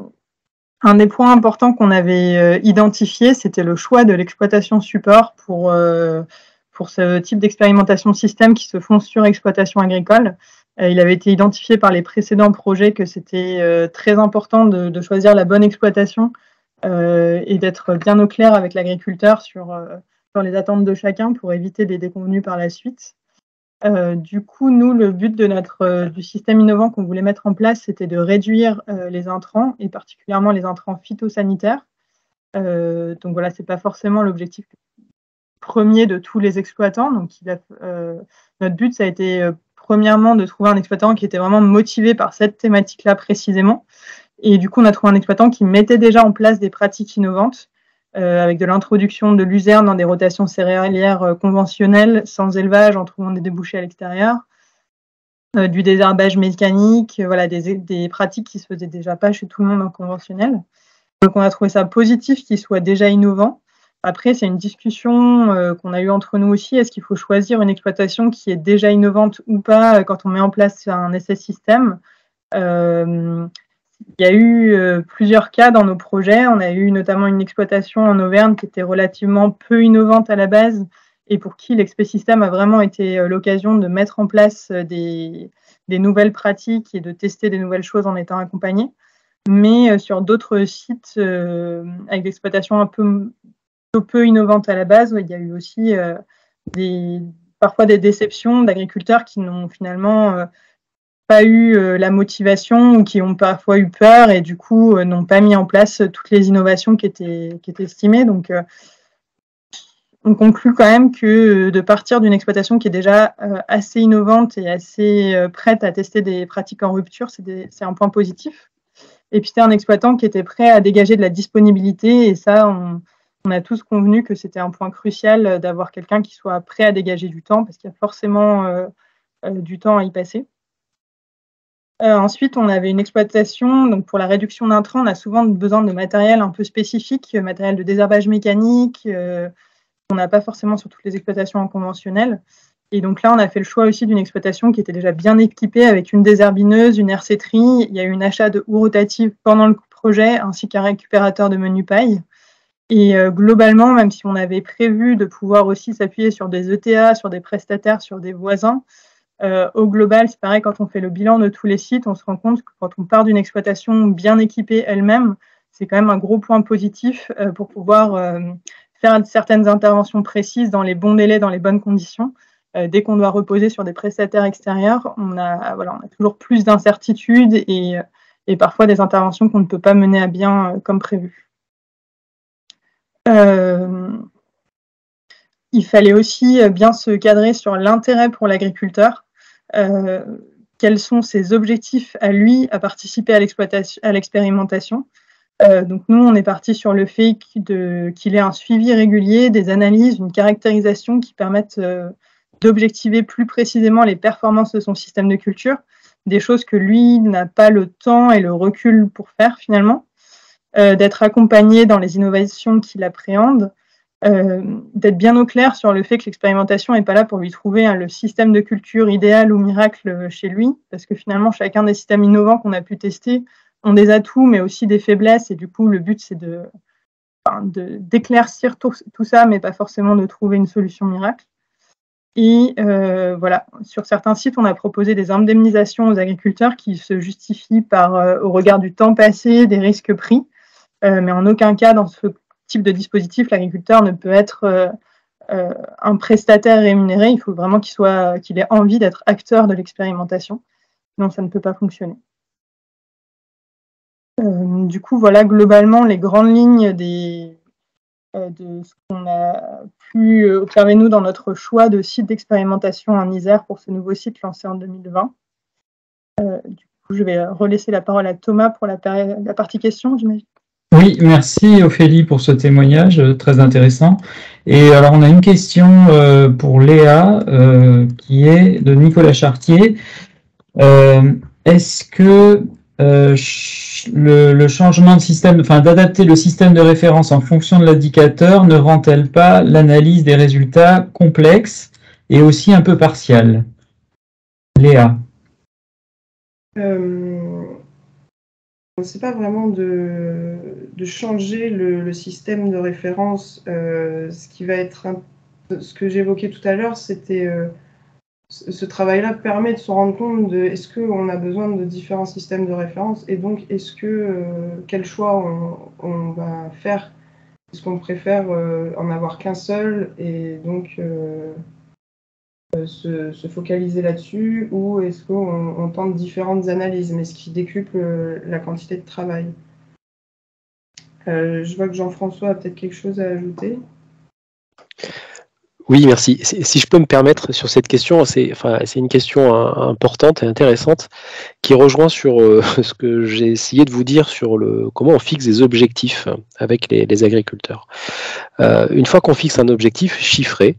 des points importants qu'on avait identifié, c'était le choix de l'exploitation support pour ce type d'expérimentation système qui se font sur exploitation agricole. Il avait été identifié par les précédents projets que c'était très important de choisir la bonne exploitation et d'être bien au clair avec l'agriculteur sur les attentes de chacun pour éviter des déconvenues par la suite. Du coup, nous, le but du système innovant qu'on voulait mettre en place, c'était de réduire les intrants et particulièrement les intrants phytosanitaires. Donc voilà, c'est pas forcément l'objectif premier de tous les exploitants. Donc notre but, ça a été premièrement de trouver un exploitant qui était vraiment motivé par cette thématique-là précisément. Et du coup, on a trouvé un exploitant qui mettait déjà en place des pratiques innovantes avec de l'introduction de luzerne dans des rotations céréalières conventionnelles, sans élevage, en trouvant des débouchés à l'extérieur, du désherbage mécanique, voilà, des pratiques qui se faisaient déjà pas chez tout le monde en conventionnel. Donc, on a trouvé ça positif qu'il soit déjà innovant. Après, c'est une discussion qu'on a eue entre nous aussi. Est-ce qu'il faut choisir une exploitation qui est déjà innovante ou pas quand on met en place un essai système? Il y a eu plusieurs cas dans nos projets. On a eu notamment une exploitation en Auvergne qui était relativement peu innovante à la base et pour qui l'expé système a vraiment été l'occasion de mettre en place des nouvelles pratiques et de tester des nouvelles choses en étant accompagné. Mais sur d'autres sites avec des exploitations un peu innovantes à la base, il y a eu aussi parfois des déceptions d'agriculteurs qui n'ont finalement pas eu la motivation ou qui ont parfois eu peur et du coup n'ont pas mis en place toutes les innovations qui étaient estimées. Donc, on conclut quand même que de partir d'une exploitation qui est déjà assez innovante et assez prête à tester des pratiques en rupture, c'est un point positif. Et puis, c'était un exploitant qui était prêt à dégager de la disponibilité et ça, on a tous convenu que c'était un point crucial d'avoir quelqu'un qui soit prêt à dégager du temps parce qu'il y a forcément du temps à y passer. Ensuite, on avait une exploitation, donc pour la réduction d'intrants, on a souvent besoin de matériel un peu spécifique, matériel de désherbage mécanique, qu'on n'a pas forcément sur toutes les exploitations en conventionnel. Et donc là, on a fait le choix aussi d'une exploitation qui était déjà bien équipée avec une désherbineuse, une herséterie. Il y a eu un achat de houes rotatives pendant le projet, ainsi qu'un récupérateur de menu paille. Et globalement, même si on avait prévu de pouvoir aussi s'appuyer sur des ETA, sur des prestataires, sur des voisins, au global, c'est pareil, quand on fait le bilan de tous les sites, on se rend compte que quand on part d'une exploitation bien équipée elle-même, c'est quand même un gros point positif pour pouvoir faire certaines interventions précises dans les bons délais, dans les bonnes conditions. Dès qu'on doit reposer sur des prestataires extérieurs, on a toujours plus d'incertitudes et parfois des interventions qu'on ne peut pas mener à bien comme prévu. Il fallait aussi bien se cadrer sur l'intérêt pour l'agriculteur. Quels sont ses objectifs à lui à participer à l'expérimentation. Donc nous, on est parti sur le fait qu'il ait un suivi régulier, des analyses, une caractérisation qui permettent d'objectiver plus précisément les performances de son système de culture, des choses que lui n'a pas le temps et le recul pour faire finalement. D'être accompagné dans les innovations qu'il appréhende, d'être bien au clair sur le fait que l'expérimentation n'est pas là pour lui trouver le système de culture idéal ou miracle chez lui, parce que finalement, chacun des systèmes innovants qu'on a pu tester ont des atouts, mais aussi des faiblesses, et du coup, le but, c'est d'éclaircir tout ça, mais pas forcément de trouver une solution miracle. Et voilà, sur certains sites, on a proposé des indemnisations aux agriculteurs qui se justifient au regard du temps passé, des risques pris. Mais en aucun cas, dans ce type de dispositif, l'agriculteur ne peut être un prestataire rémunéré. Il faut vraiment qu'il ait envie d'être acteur de l'expérimentation. Sinon, ça ne peut pas fonctionner. Du coup, voilà globalement les grandes lignes de ce qu'on a pu observer, nous, dans notre choix de site d'expérimentation en Isère pour ce nouveau site lancé en 2020. Du coup, je vais relaisser la parole à Thomas pour la partie questions, j'imagine. Oui, merci Ophélie pour ce témoignage très intéressant. Et alors, on a une question pour Léa qui est de Nicolas Chartier. Est-ce que le changement de système, d'adapter le système de référence en fonction de l'indicateur ne rend-elle pas l'analyse des résultats complexe et aussi un peu partiale? Léa. C'est pas vraiment de changer le système de référence. Ce qui va être ce que j'évoquais tout à l'heure, c'était ce travail-là permet de se rendre compte de est-ce qu'on a besoin de différents systèmes de référence et donc quel choix on va faire. Est-ce qu'on préfère en avoir qu'un seul et donc se focaliser là-dessus, ou est-ce qu'on tente différentes analyses, mais ce qui décuple la quantité de travail. Je vois que Jean-François a peut-être quelque chose à ajouter. Oui, merci. Si je peux me permettre sur cette question, c'est une question importante et intéressante qui rejoint sur ce que j'ai essayé de vous dire sur comment on fixe des objectifs avec les agriculteurs. Une fois qu'on fixe un objectif chiffré,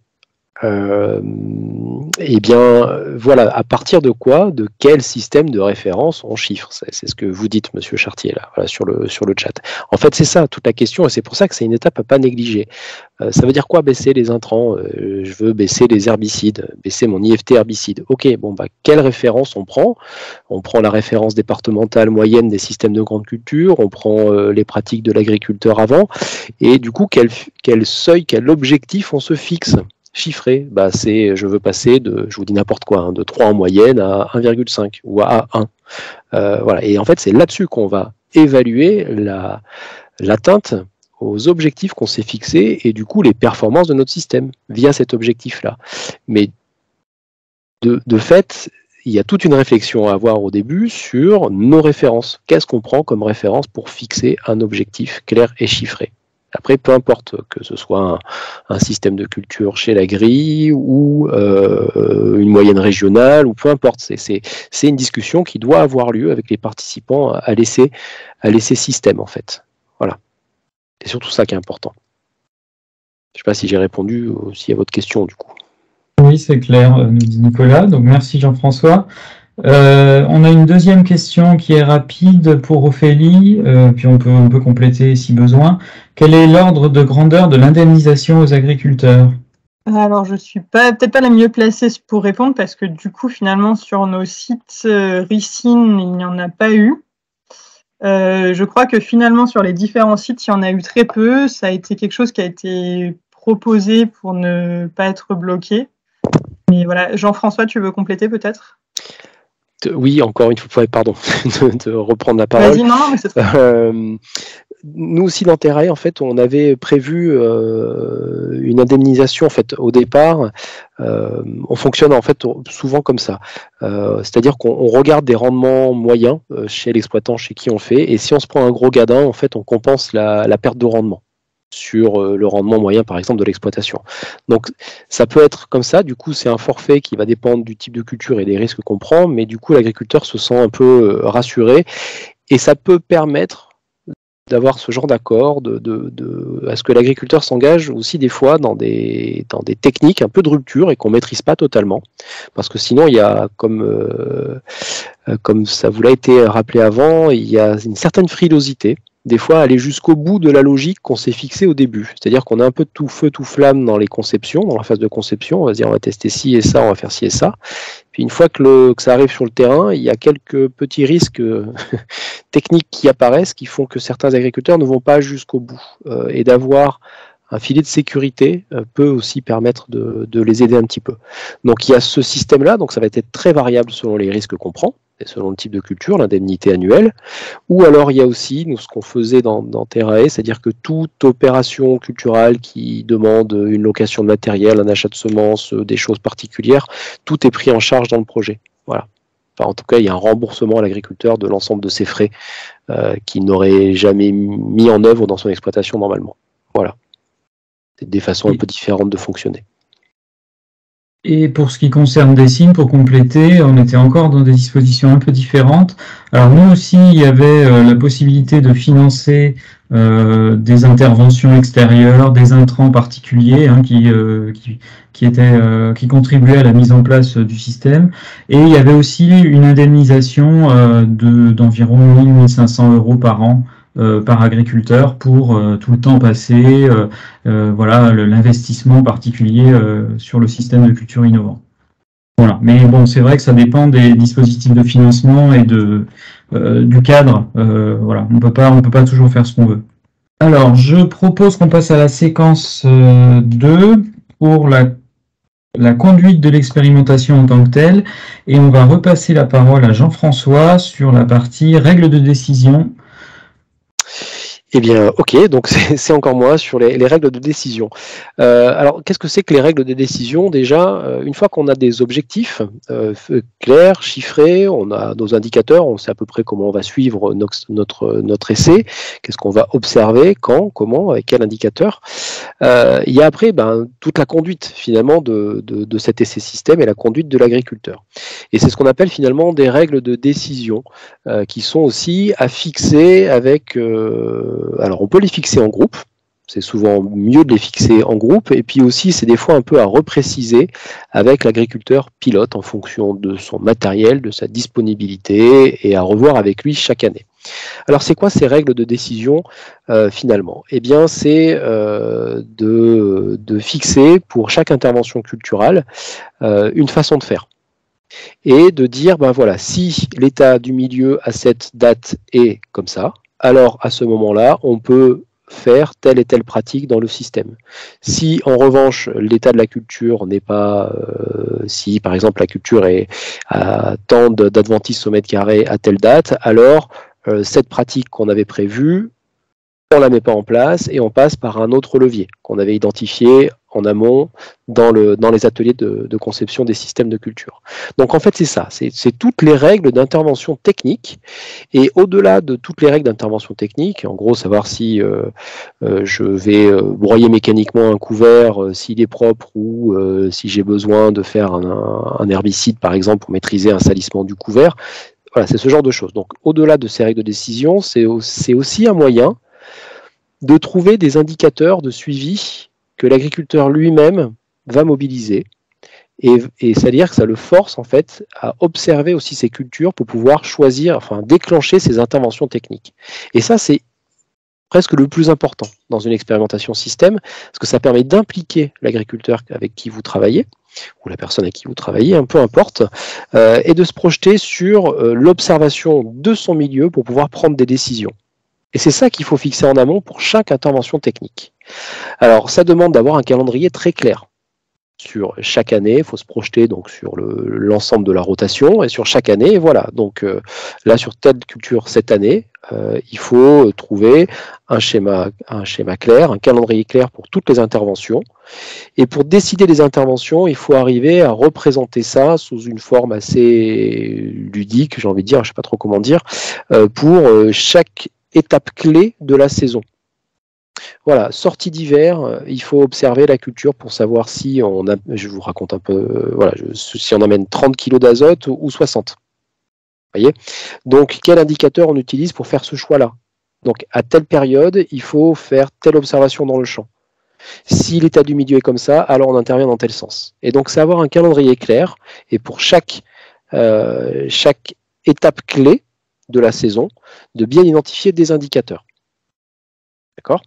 eh bien, voilà, à partir de quoi, de quel système de référence on chiffre? C'est ce que vous dites, Monsieur Chartier, là, voilà, sur le chat. En fait, c'est ça toute la question, et c'est pour ça que c'est une étape à pas négliger. Ça veut dire quoi baisser les intrants? Je veux baisser les herbicides, baisser mon IFT herbicide. Ok, bon, quelle référence on prend? On prend la référence départementale moyenne des systèmes de grande culture, on prend les pratiques de l'agriculteur avant, et du coup, quel seuil, quel objectif on se fixe? Chiffré, je veux passer je vous dis n'importe quoi, de 3 en moyenne à 1,5 ou à 1. Voilà. Et en fait, c'est là-dessus qu'on va évaluer l'atteinte aux objectifs qu'on s'est fixés et du coup les performances de notre système via cet objectif-là. Mais de fait, il y a toute une réflexion à avoir au début sur nos références. Qu'est-ce qu'on prend comme référence pour fixer un objectif clair et chiffré? Après, peu importe que ce soit un système de culture chez la grille ou une moyenne régionale, ou peu importe, c'est une discussion qui doit avoir lieu avec les participants à l'essai système, en fait. Voilà. C'est surtout ça qui est important. Je ne sais pas si j'ai répondu aussi à votre question, du coup. Oui, c'est clair, nous dit Nicolas. Donc, merci Jean-François. On a une deuxième question qui est rapide pour Ophélie, puis on peut compléter si besoin. Quel est l'ordre de grandeur de l'indemnisation aux agriculteurs? Alors, je suis peut-être pas la mieux placée pour répondre parce que du coup, finalement, sur nos sites Ricin, il n'y en a pas eu. Je crois que finalement, sur les différents sites, il y en a eu très peu. Ça a été quelque chose qui a été proposé pour ne pas être bloqué. Mais voilà, Jean-François, tu veux compléter peut-être ? Oui, encore une fois, pardon, de reprendre la parole. Vas-y, non, mais c'est très bien. Nous aussi dans Terrae, en fait, on avait prévu une indemnisation. En fait, au départ, on fonctionne en fait souvent comme ça. C'est-à-dire qu'on regarde des rendements moyens chez l'exploitant chez qui on fait, et si on se prend un gros gadin, en fait, on compense la perte de rendement sur le rendement moyen, par exemple, de l'exploitation. Donc, ça peut être comme ça. Du coup, c'est un forfait qui va dépendre du type de culture et des risques qu'on prend, mais du coup, l'agriculteur se sent un peu rassuré, et ça peut permettre d'avoir ce genre d'accord, à ce que l'agriculteur s'engage aussi des fois dans des techniques un peu de rupture et qu'on ne maîtrise pas totalement. Parce que sinon, il y a, comme ça vous l'a été rappelé avant, il y a une certaine frilosité. Des fois, aller jusqu'au bout de la logique qu'on s'est fixée au début. C'est-à-dire qu'on a un peu de tout feu, tout flamme dans les conceptions, dans la phase de conception. On va se dire, on va tester ci et ça, on va faire ci et ça. Puis une fois que ça arrive sur le terrain, il y a quelques petits risques techniques qui apparaissent qui font que certains agriculteurs ne vont pas jusqu'au bout. Et d'avoir un filet de sécurité peut aussi permettre de les aider un petit peu. Donc il y a ce système-là, donc ça va être très variable selon les risques qu'on prend, et selon le type de culture, l'indemnité annuelle. Ou alors il y a aussi, nous, ce qu'on faisait dans Terrae, c'est-à-dire que toute opération culturelle qui demande une location de matériel, un achat de semences, des choses particulières, tout est pris en charge dans le projet. Voilà. Enfin, en tout cas, il y a un remboursement à l'agriculteur de l'ensemble de ses frais qu'il n'aurait jamais mis en œuvre dans son exploitation normalement. Voilà. C'est des façons un peu différentes de fonctionner. Et pour ce qui concerne Dessim, pour compléter, on était encore dans des dispositions un peu différentes. Alors nous aussi, il y avait la possibilité de financer des interventions extérieures, des intrants particuliers qui contribuaient à la mise en place du système. Et il y avait aussi une indemnisation d'environ 1 500 € par an par agriculteur pour tout le temps passé, l'investissement particulier sur le système de culture innovant. Voilà. Mais bon, c'est vrai que ça dépend des dispositifs de financement et du cadre. Voilà. On peut pas toujours faire ce qu'on veut. Alors, je propose qu'on passe à la séquence 2 pour la conduite de l'expérimentation en tant que telle, et on va repasser la parole à Jean-François sur la partie règles de décision. Eh bien, ok, donc c'est encore moi sur les règles de décision. Alors, qu'est-ce que c'est que les règles de décision? Déjà, une fois qu'on a des objectifs clairs, chiffrés, on a nos indicateurs, on sait à peu près comment on va suivre notre essai, qu'est-ce qu'on va observer, quand, comment, avec quel indicateur. Il y a après toute la conduite finalement de cet essai système et la conduite de l'agriculteur. Et c'est ce qu'on appelle finalement des règles de décision qui sont aussi à fixer avec... alors on peut les fixer en groupe, c'est souvent mieux de les fixer en groupe, et puis aussi c'est des fois un peu à repréciser avec l'agriculteur pilote en fonction de son matériel, de sa disponibilité, et à revoir avec lui chaque année. Alors c'est quoi ces règles de décision finalement? Eh bien c'est de fixer pour chaque intervention culturelle une façon de faire. Et de dire, voilà, si l'état du milieu à cette date est comme ça, alors à ce moment-là, on peut faire telle et telle pratique dans le système. Si en revanche l'état de la culture n'est pas, si par exemple la culture est à tant d'adventistes au mètre carré à telle date, alors cette pratique qu'on avait prévue, on ne la met pas en place et on passe par un autre levier qu'on avait identifié en amont dans les ateliers de conception des systèmes de culture. Donc en fait c'est ça, c'est toutes les règles d'intervention technique, et au-delà de toutes les règles d'intervention technique, en gros savoir si je vais broyer mécaniquement un couvert, s'il est propre, ou si j'ai besoin de faire un herbicide par exemple pour maîtriser un salissement du couvert, voilà, c'est ce genre de choses. Donc au-delà de ces règles de décision, c'est aussi un moyen de trouver des indicateurs de suivi que l'agriculteur lui-même va mobiliser, et c'est-à-dire que ça le force en fait à observer aussi ses cultures pour pouvoir choisir, enfin déclencher ses interventions techniques. Et ça c'est presque le plus important dans une expérimentation système, parce que ça permet d'impliquer l'agriculteur avec qui vous travaillez, ou la personne avec qui vous travaillez, peu importe, et de se projeter sur l'observation de son milieu pour pouvoir prendre des décisions. Et c'est ça qu'il faut fixer en amont pour chaque intervention technique. Alors, ça demande d'avoir un calendrier très clair. Sur chaque année, il faut se projeter donc sur l'ensemble de la rotation, et sur chaque année, voilà. Donc là, sur telle culture cette année, il faut trouver un schéma clair, un calendrier clair pour toutes les interventions. Et pour décider des interventions, il faut arriver à représenter ça sous une forme assez ludique, j'ai envie de dire, je ne sais pas trop comment dire, pour chaque étape clé de la saison. Voilà, sortie d'hiver, il faut observer la culture pour savoir si on a, je vous raconte un peu, voilà, si on amène 30 kg d'azote ou 60. Vous voyez ? Donc, quel indicateur on utilise pour faire ce choix-là ? Donc, à telle période, il faut faire telle observation dans le champ. Si l'état du milieu est comme ça, alors on intervient dans tel sens. Et donc, c'est avoir un calendrier clair, et pour chaque étape clé de la saison, de bien identifier des indicateurs. D'accord ?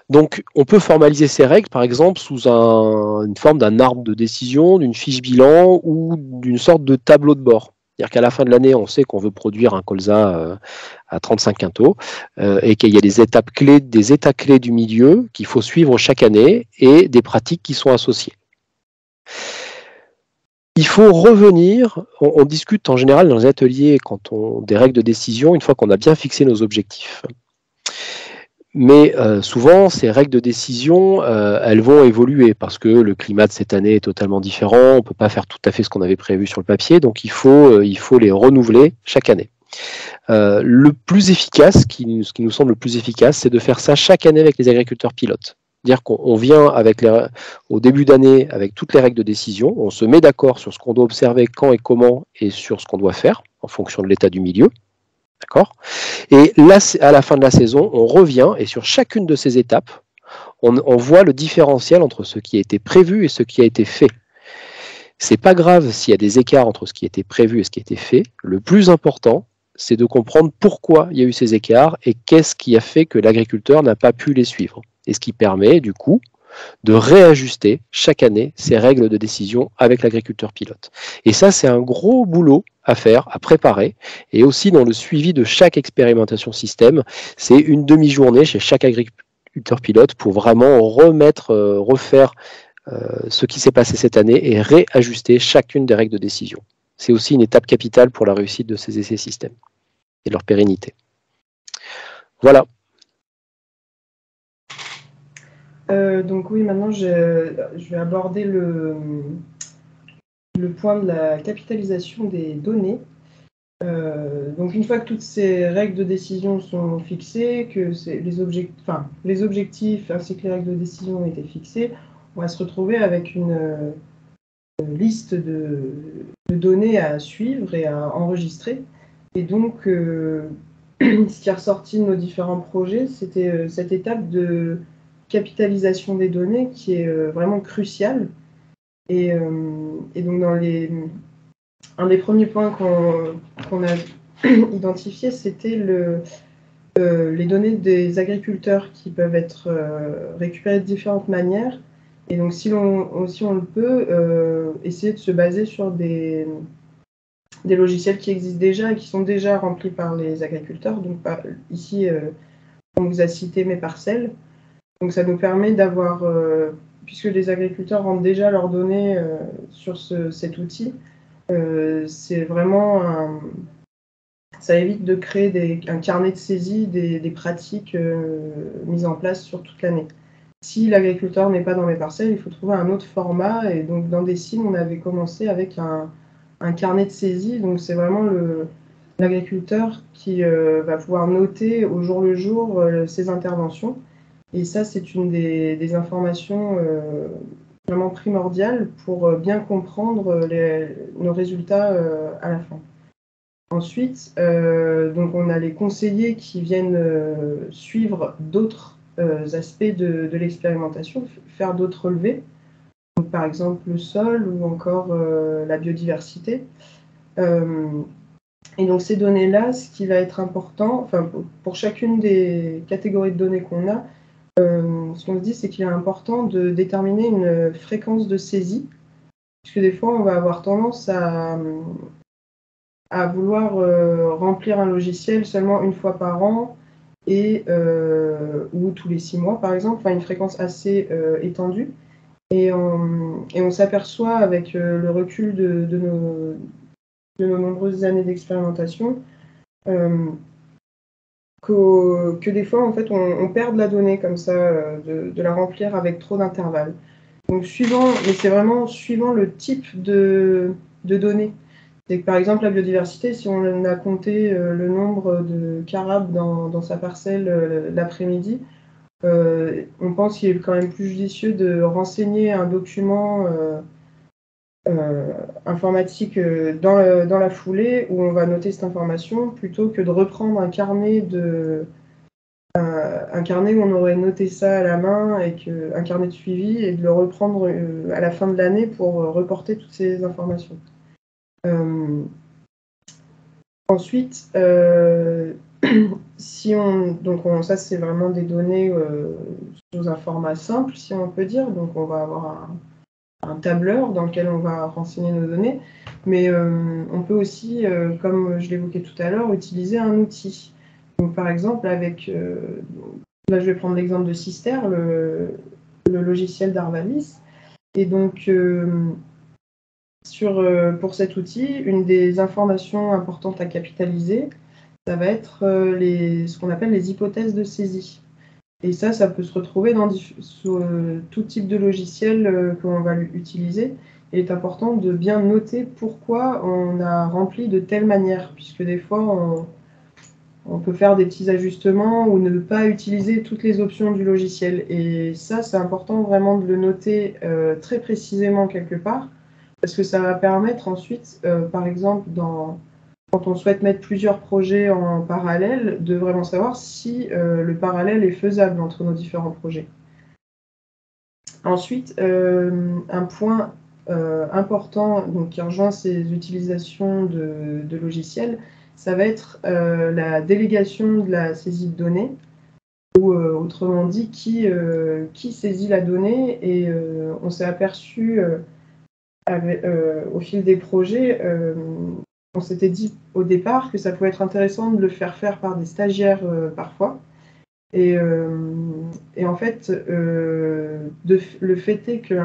Donc, on peut formaliser ces règles, par exemple, sous une forme d'un arbre de décision, d'une fiche bilan ou d'une sorte de tableau de bord. C'est-à-dire qu'à la fin de l'année, on sait qu'on veut produire un colza à 35 quintaux et qu'il y a des états clés du milieu qu'il faut suivre chaque année et des pratiques qui sont associées. Il faut revenir, on discute en général dans les ateliers des règles de décision une fois qu'on a bien fixé nos objectifs. Mais souvent, ces règles de décision, elles vont évoluer parce que le climat de cette année est totalement différent, on ne peut pas faire tout à fait ce qu'on avait prévu sur le papier, donc il faut les renouveler chaque année. Le plus efficace, ce qui nous semble le plus efficace, c'est de faire ça chaque année avec les agriculteurs pilotes. C'est-à-dire qu'on vient au début d'année avec toutes les règles de décision, on se met d'accord sur ce qu'on doit observer, quand et comment, et sur ce qu'on doit faire en fonction de l'état du milieu. D'accord ? Et là, à la fin de la saison, on revient et sur chacune de ces étapes, on voit le différentiel entre ce qui a été prévu et ce qui a été fait. C'est pas grave s'il y a des écarts entre ce qui a été prévu et ce qui a été fait. Le plus important, c'est de comprendre pourquoi il y a eu ces écarts et qu'est-ce qui a fait que l'agriculteur n'a pas pu les suivre. Et ce qui permet, du coup, de réajuster chaque année ces règles de décision avec l'agriculteur pilote. Et ça, c'est un gros boulot à faire, à préparer, et aussi dans le suivi de chaque expérimentation système, c'est une demi-journée chez chaque agriculteur pilote pour vraiment refaire ce qui s'est passé cette année et réajuster chacune des règles de décision. C'est aussi une étape capitale pour la réussite de ces essais systèmes et leur pérennité. Voilà. Donc oui, maintenant je vais aborder le point de la capitalisation des données. Donc une fois que toutes ces règles de décision sont fixées, que les objectifs ainsi que les règles de décision ont été fixées, on va se retrouver avec une liste de données à suivre et à enregistrer. Et donc ce qui est ressorti de nos différents projets, c'était cette étape de capitalisation des données qui est vraiment cruciale. Et donc un des premiers points qu'on a identifié, c'était les données des agriculteurs qui peuvent être récupérées de différentes manières. Et donc si on le peut, essayer de se baser sur des logiciels qui existent déjà et qui sont déjà remplis par les agriculteurs. Donc ici, on vous a cité Mes Parcelles. Donc ça nous permet d'avoir, puisque les agriculteurs rentrent déjà leurs données sur cet outil, c'est vraiment ça évite de créer un carnet de saisie des pratiques mises en place sur toute l'année. Si l'agriculteur n'est pas dans Mes Parcelles, il faut trouver un autre format. Et donc dans Dessin, on avait commencé avec un carnet de saisie. Donc c'est vraiment l'agriculteur qui va pouvoir noter au jour le jour ses interventions. Et ça, c'est une des informations vraiment primordiales pour bien comprendre nos résultats à la fin. Ensuite, donc on a les conseillers qui viennent suivre d'autres aspects de l'expérimentation, faire d'autres relevés, donc, par exemple le sol ou encore la biodiversité. Et donc ces données-là, ce qui va être important, enfin pour chacune des catégories de données qu'on a, ce qu'on se dit, c'est qu'il est important de déterminer une fréquence de saisie, puisque des fois, on va avoir tendance à vouloir remplir un logiciel seulement une fois par an ou tous les 6 mois, par exemple, enfin une fréquence assez étendue. Et on s'aperçoit avec le recul de nos nombreuses années d'expérimentation que des fois, en fait, on perd de la donnée comme ça, de la remplir avec trop d'intervalles. Donc, mais c'est vraiment suivant le type de données. C'est que, par exemple, la biodiversité, si on a compté le nombre de carabes dans sa parcelle l'après-midi, on pense qu'il est quand même plus judicieux de renseigner un document informatique dans la foulée où on va noter cette information plutôt que de reprendre un carnet où on aurait noté ça à la main un carnet de suivi et de le reprendre à la fin de l'année pour reporter toutes ces informations. Ensuite, ça c'est vraiment des données sous un format simple, si on peut dire. Donc on va avoir un tableur dans lequel on va renseigner nos données, mais on peut aussi, comme je l'évoquais tout à l'heure, utiliser un outil. Donc par exemple, là je vais prendre l'exemple de Cister, le logiciel d'Arvalis, et donc pour cet outil, une des informations importantes à capitaliser, ça va être ce qu'on appelle les hypothèses de saisie. Et ça peut se retrouver sur tout type de logiciel que l'on va utiliser. Il est important de bien noter pourquoi on a rempli de telle manière, puisque des fois, on peut faire des petits ajustements ou ne pas utiliser toutes les options du logiciel. Et ça, c'est important vraiment de le noter très précisément quelque part, parce que ça va permettre ensuite, par exemple, quand on souhaite mettre plusieurs projets en parallèle, de vraiment savoir si le parallèle est faisable entre nos différents projets. Ensuite, un point important qui rejoint ces utilisations de logiciels, ça va être la délégation de la saisie de données, ou autrement dit, qui saisit la donnée. Et on s'est aperçu au fil des projets, on s'était dit au départ que ça pouvait être intéressant de le faire par des stagiaires parfois. Et en fait, le fait est que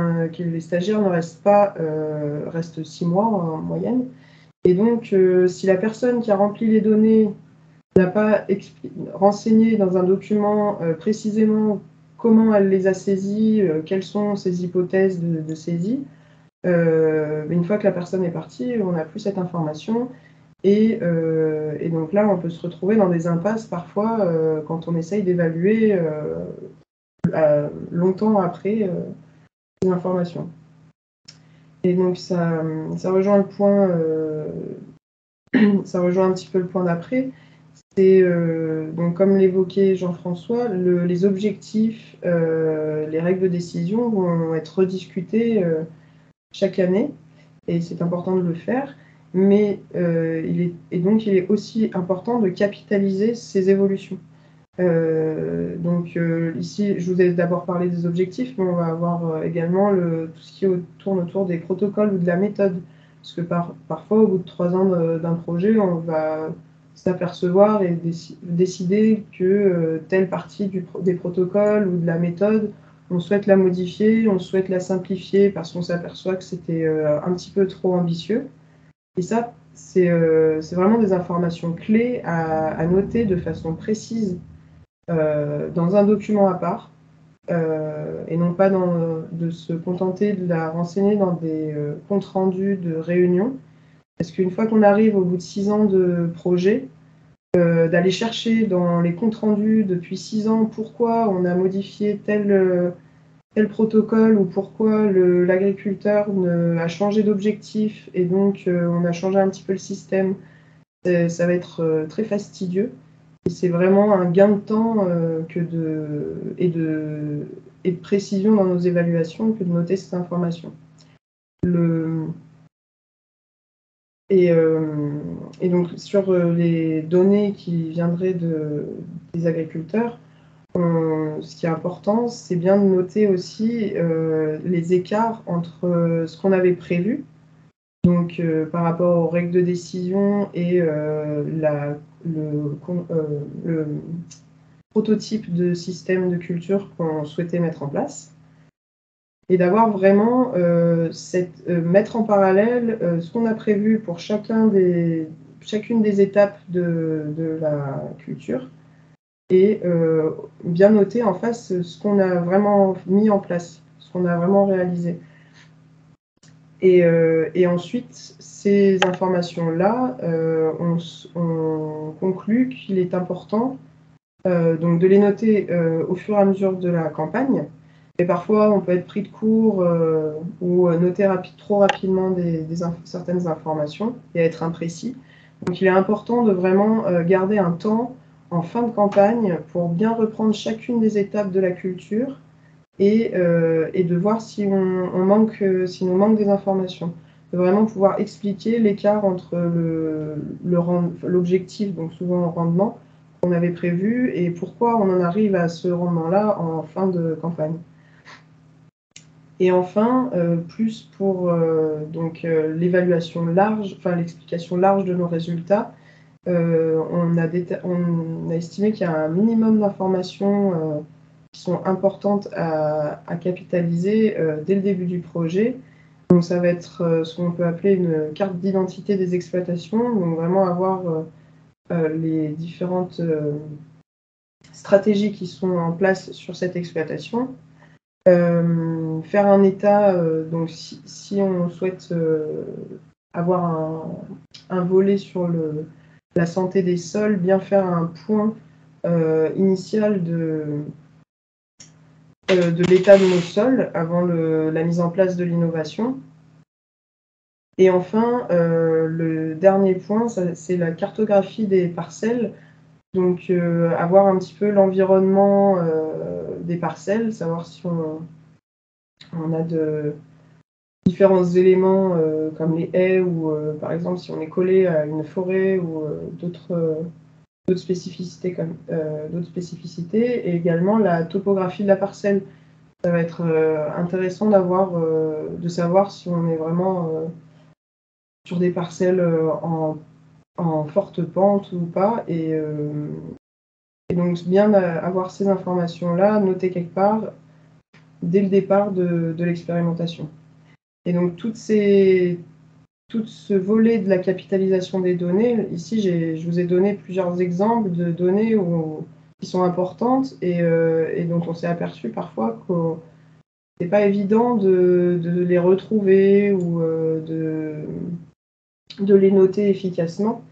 les stagiaires ne restent 6 mois en moyenne. Et donc, si la personne qui a rempli les données n'a pas renseigné dans un document précisément comment elle les a saisies, quelles sont ses hypothèses de saisie, une fois que la personne est partie, on n'a plus cette information. Et donc là, on peut se retrouver dans des impasses parfois quand on essaye d'évaluer longtemps après ces informations. Et donc ça rejoint le point, ça rejoint un petit peu le point d'après. C'est donc comme l'évoquait Jean-François, les objectifs, les règles de décision vont être rediscutées chaque année, et c'est important de le faire. Mais il est aussi important de capitaliser ces évolutions. Ici, je vous ai d'abord parlé des objectifs, mais on va avoir également tout ce qui tourne autour des protocoles ou de la méthode. Parce que parfois, au bout de 3 ans d'un projet, on va s'apercevoir et décider que telle partie des protocoles ou de la méthode, on souhaite la modifier, on souhaite la simplifier parce qu'on s'aperçoit que c'était un petit peu trop ambitieux. Et ça, c'est vraiment des informations clés à noter de façon précise dans un document à part, et non pas de se contenter de la renseigner dans des comptes rendus de réunions. Parce qu'une fois qu'on arrive au bout de 6 ans de projet, d'aller chercher dans les comptes rendus depuis 6 ans pourquoi on a modifié tel protocole ou pourquoi l'agriculteur a changé d'objectif et donc on a changé un petit peu le système, ça va être très fastidieux. Et c'est vraiment un gain de temps et de précision dans nos évaluations que de noter cette information. Et donc, sur les données qui viendraient des agriculteurs, ce qui est important, c'est bien de noter aussi les écarts entre ce qu'on avait prévu, donc par rapport aux règles de décision et le prototype de système de culture qu'on souhaitait mettre en place, et d'avoir vraiment mettre en parallèle ce qu'on a prévu pour chacune des étapes de la culture, et bien noter en face ce qu'on a vraiment mis en place, ce qu'on a vraiment réalisé. Et ensuite, ces informations-là, on conclut qu'il est important donc de les noter au fur et à mesure de la campagne. Et parfois, on peut être pris de court ou noter trop rapidement certaines informations et être imprécis. Donc, il est important de vraiment garder un temps en fin de campagne pour bien reprendre chacune des étapes de la culture et de voir si s'il nous manque des informations. De vraiment pouvoir expliquer l'écart entre l'objectif, donc souvent le rendement, qu'on avait prévu et pourquoi on en arrive à ce rendement-là en fin de campagne. Et enfin, plus pour l'évaluation large, enfin l'explication large de nos résultats, on a estimé qu'il y a un minimum d'informations qui sont importantes à capitaliser dès le début du projet. Donc ça va être ce qu'on peut appeler une carte d'identité des exploitations, donc vraiment avoir les différentes stratégies qui sont en place sur cette exploitation. Faire un état, donc si on souhaite avoir un volet sur la santé des sols, bien faire un point initial de l'état de nos sols avant la mise en place de l'innovation. Et enfin, le dernier point, c'est la cartographie des parcelles. Donc, avoir un petit peu l'environnement des parcelles, savoir si on a de différents éléments comme les haies ou par exemple si on est collé à une forêt ou d'autres spécificités et également la topographie de la parcelle. Ça va être intéressant de savoir si on est vraiment sur des parcelles en forte pente ou pas, et donc bien avoir ces informations-là notées quelque part dès le départ de l'expérimentation. Et donc tout ce volet de la capitalisation des données, ici je vous ai donné plusieurs exemples de données qui sont importantes et dont on s'est aperçu parfois que c'est pas évident de les retrouver ou de les noter efficacement.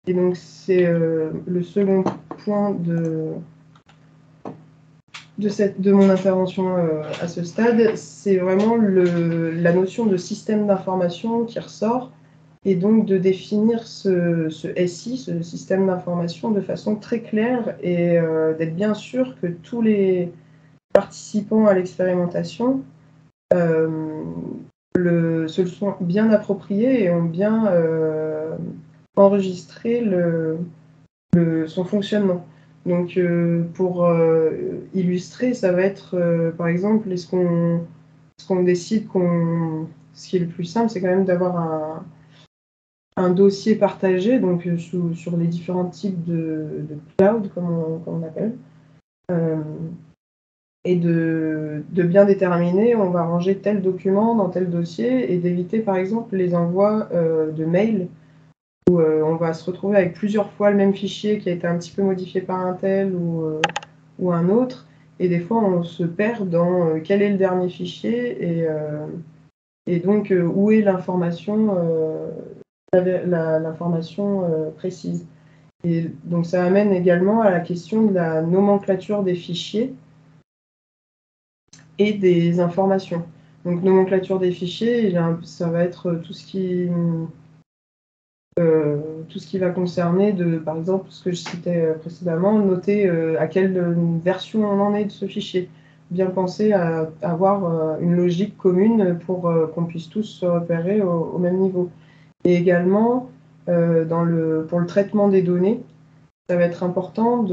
Et donc c'est le second point de mon intervention à ce stade, c'est vraiment la notion de système d'information qui ressort, et donc de définir ce SI, ce système d'information, de façon très claire et d'être bien sûr que tous les participants à l'expérimentation se le sont bien approprié et ont bien enregistré son fonctionnement. Donc, pour illustrer, ça va être, par exemple, est-ce qu'on décide ce qui est le plus simple, c'est quand même d'avoir un dossier partagé, donc sur les différents types de cloud, comme on appelle, et de bien déterminer, on va ranger tel document dans tel dossier, et d'éviter, par exemple, les envois de mails, où on va se retrouver avec plusieurs fois le même fichier qui a été un petit peu modifié par un tel ou un autre, et des fois on se perd dans quel est le dernier fichier et donc où est l'information précise. Et donc ça amène également à la question de la nomenclature des fichiers et des informations. Donc nomenclature des fichiers, ça va être tout ce qui va concerner, par exemple, ce que je citais précédemment, noter à quelle version on en est de ce fichier. Bien penser à avoir une logique commune pour qu'on puisse tous se repérer au même niveau. Et également, pour le traitement des données, ça va être important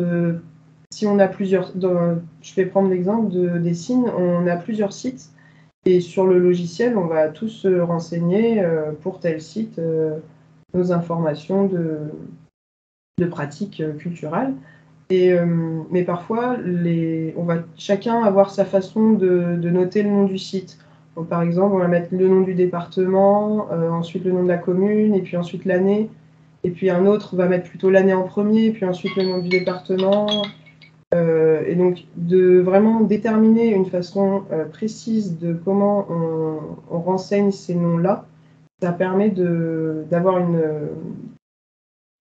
si on a plusieurs, je vais prendre l'exemple des signes, on a plusieurs sites et sur le logiciel, on va tous se renseigner pour tel site nos informations de pratiques culturelles. Mais parfois, on va chacun avoir sa façon de noter le nom du site. Donc, par exemple, on va mettre le nom du département, ensuite le nom de la commune, et puis ensuite l'année. Et puis un autre va mettre plutôt l'année en premier, puis ensuite le nom du département. Et donc, de vraiment déterminer une façon précise de comment on renseigne ces noms-là, ça permet d'avoir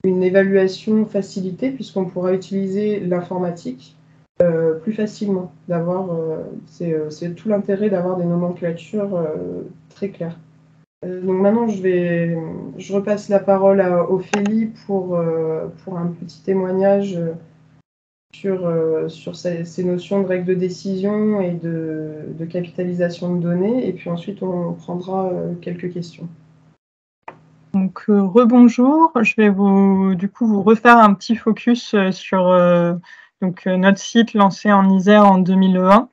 une évaluation facilitée, puisqu'on pourra utiliser l'informatique plus facilement. C'est tout l'intérêt d'avoir des nomenclatures très claires. Donc maintenant, je repasse la parole à Ophélie pour un petit témoignage sur ces notions de règles de décision et de capitalisation de données. Et puis ensuite, on prendra quelques questions. Donc rebonjour, je vais vous refaire un petit focus sur notre site lancé en Isère en 2020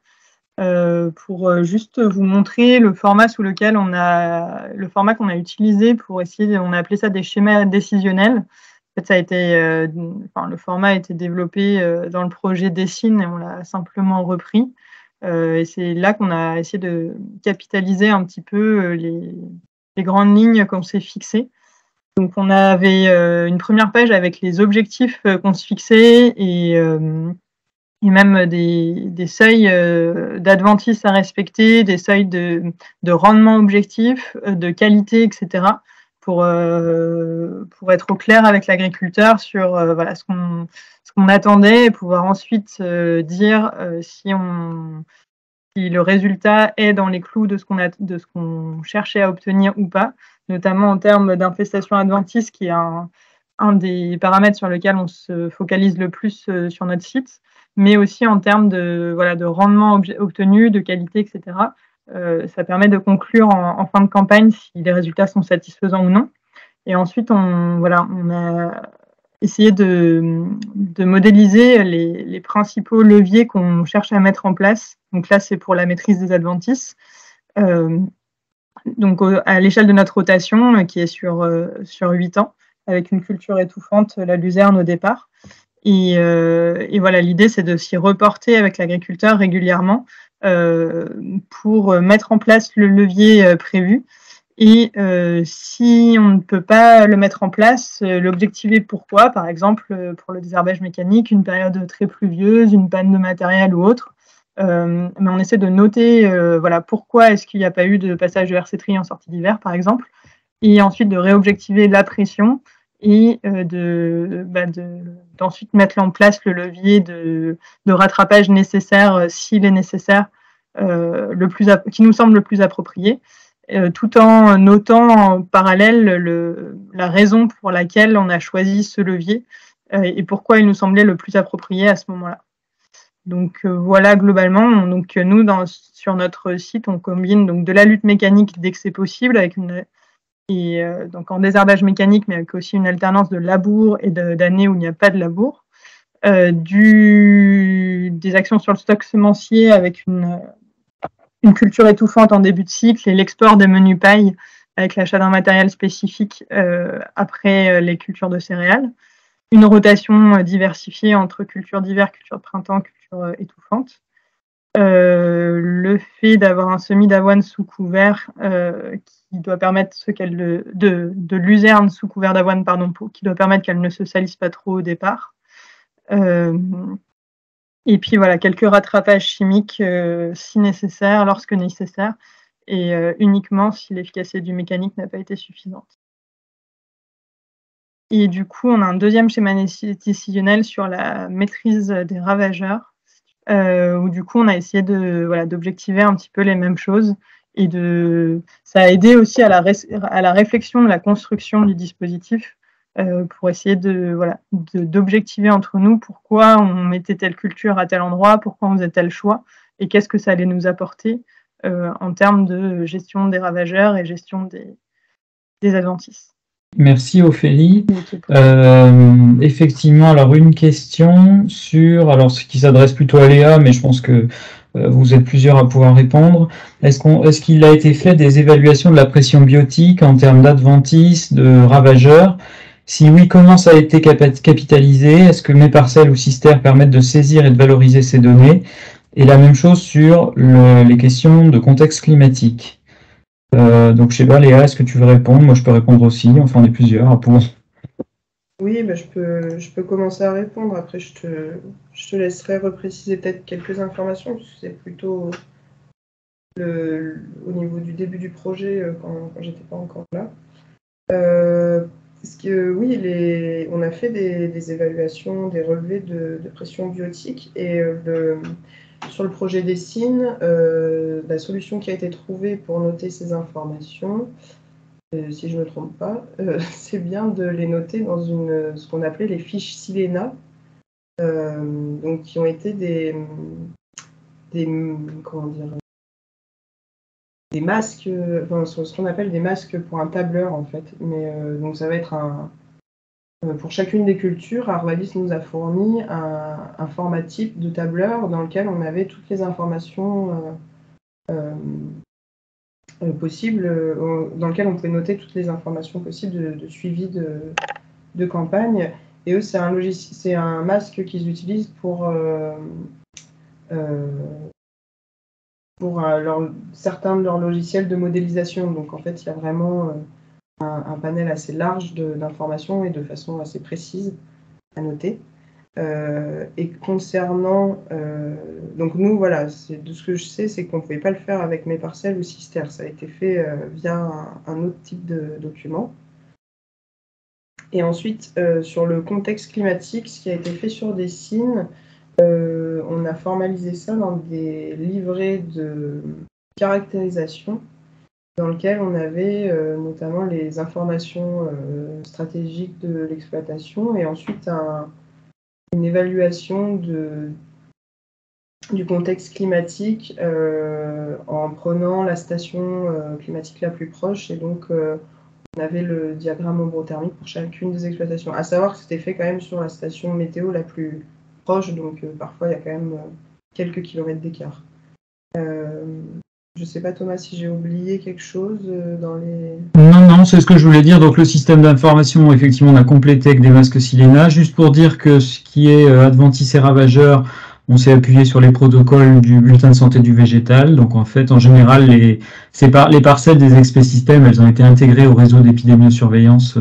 pour juste vous montrer le format qu'on a utilisé pour essayer, on a appelé ça des schémas décisionnels. En fait, ça a été, le format a été développé dans le projet Dessine et on l'a simplement repris. Et c'est là qu'on a essayé de capitaliser un petit peu les grandes lignes qu'on s'est fixées. Donc, on avait une première page avec les objectifs qu'on se fixait et même des seuils d'adventice à respecter, des seuils de rendement objectif, de qualité, etc. pour être au clair avec l'agriculteur sur ce qu'on attendait et pouvoir ensuite dire si le résultat est dans les clous de ce qu'on cherchait à obtenir ou pas, notamment en termes d'infestation adventice, qui est un des paramètres sur lesquels on se focalise le plus sur notre site, mais aussi en termes de rendement obtenu, de qualité, etc. Ça permet de conclure en fin de campagne si les résultats sont satisfaisants ou non. Et ensuite, on a essayé de modéliser les principaux leviers qu'on cherche à mettre en place. Donc là, c'est pour la maîtrise des adventices. Donc à l'échelle de notre rotation, qui est sur 8 ans, avec une culture étouffante, la luzerne au départ. Et voilà, l'idée, c'est de s'y reporter avec l'agriculteur régulièrement pour mettre en place le levier prévu. Et si on ne peut pas le mettre en place, l'objectiver pourquoi, par exemple pour le désherbage mécanique, une période très pluvieuse, une panne de matériel ou autre. Mais on essaie de noter pourquoi est-ce qu'il n'y a pas eu de passage de RC-tri en sortie d'hiver, par exemple, et ensuite de réobjectiver la pression et d'ensuite mettre en place le levier de rattrapage nécessaire, s'il est nécessaire, qui nous semble le plus approprié. Tout en notant en parallèle la raison pour laquelle on a choisi ce levier et pourquoi il nous semblait le plus approprié à ce moment-là. Donc voilà globalement. Donc nous sur notre site, on combine donc de la lutte mécanique dès que c'est possible donc en désherbage mécanique, mais avec aussi une alternance de labour et d'années où il n'y a pas de labour, des actions sur le stock semencier avec une culture étouffante en début de cycle et l'export des menus pailles avec l'achat d'un matériel spécifique après les cultures de céréales. Une rotation diversifiée entre culture d'hiver, culture de printemps, culture étouffante. Le fait d'avoir un semis d'avoine sous couvert qui doit permettre de luzerne sous couvert d'avoine, qui doit permettre qu'elle ne se salisse pas trop au départ. Et puis voilà, quelques rattrapages chimiques si nécessaire, lorsque nécessaire, et uniquement si l'efficacité du mécanique n'a pas été suffisante. Et du coup, on a un deuxième schéma décisionnel sur la maîtrise des ravageurs, où du coup, on a essayé d'objectiver un petit peu les mêmes choses. Et ça a aidé aussi à la réflexion de la construction du dispositif pour essayer d'objectiver entre nous pourquoi on mettait telle culture à tel endroit, pourquoi on faisait tel choix, et qu'est-ce que ça allait nous apporter en termes de gestion des ravageurs et gestion des adventices. Merci Ophélie. l'équipe. Effectivement, alors une question sur, alors ce qui s'adresse plutôt à Léa, mais je pense que vous êtes plusieurs à pouvoir répondre. Est-ce qu'il a été fait des évaluations de la pression biotique en termes d'adventices, de ravageurs? Si oui, comment ça a été capitalisé? Est-ce que MesParcelles ou Cister permettent de saisir et de valoriser ces données? Et la même chose sur les questions de contexte climatique. Donc, je sais pas, Léa, est-ce que tu veux répondre? Moi, je peux répondre aussi. Enfin, on est plusieurs à pouvoir. Oui, bah, je peux commencer à répondre. Après, je te laisserai repréciser peut-être quelques informations, parce que c'est plutôt au niveau du début du projet, quand j'étais pas encore là. Parce que oui, on a fait des évaluations, des relevés de pression biotique, et sur le projet Dessine, la solution qui a été trouvée pour noter ces informations, si je ne me trompe pas, c'est bien de les noter dans ce qu'on appelait les fiches Silena, donc qui ont été comment dire, des masques, enfin, ce qu'on appelle des masques pour un tableur en fait. Mais donc ça va être pour chacune des cultures, Arvalis nous a fourni un format type de tableur dans lequel on avait toutes les informations possibles, dans lequel on pouvait noter toutes les informations possibles de suivi de campagne. Et eux, c'est un masque qu'ils utilisent pour certains de leurs logiciels de modélisation. Donc en fait, il y a vraiment un panel assez large d'informations et de façon assez précise à noter. Et concernant, donc nous, voilà, de ce que je sais, c'est qu'on ne pouvait pas le faire avec MesParcelles ou Cister. Ça a été fait via un autre type de document. Et ensuite, sur le contexte climatique, ce qui a été fait sur Dessine, on a formalisé ça dans des livrets de caractérisation dans lequel on avait notamment les informations stratégiques de l'exploitation et ensuite une évaluation du contexte climatique en prenant la station climatique la plus proche. Et donc, on avait le diagramme ombrothermique pour chacune des exploitations. À savoir que c'était fait quand même sur la station météo la plus proche, donc parfois il y a quand même quelques kilomètres d'écart. Je ne sais pas, Thomas, si j'ai oublié quelque chose dans les... Non, c'est ce que je voulais dire. Donc, le système d'information, effectivement, on a complété avec des masques Silena. Juste pour dire que ce qui est adventice et ravageur, on s'est appuyé sur les protocoles du bulletin de santé du végétal. Donc, en fait, en général, les parcelles des expésystèmes, elles ont été intégrées au réseau d'épidémiosurveillance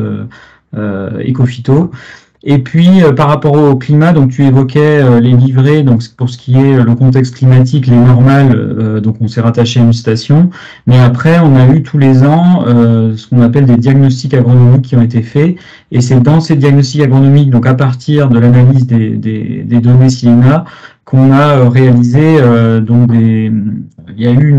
Ecophyto. Et puis, par rapport au climat, donc tu évoquais les livrets, donc pour ce qui est le contexte climatique, les normales, donc on s'est rattaché à une station. Mais après, on a eu tous les ans ce qu'on appelle des diagnostics agronomiques qui ont été faits. Et c'est dans ces diagnostics agronomiques, donc à partir de l'analyse des données Silena, qu'on a réalisé donc il y a eu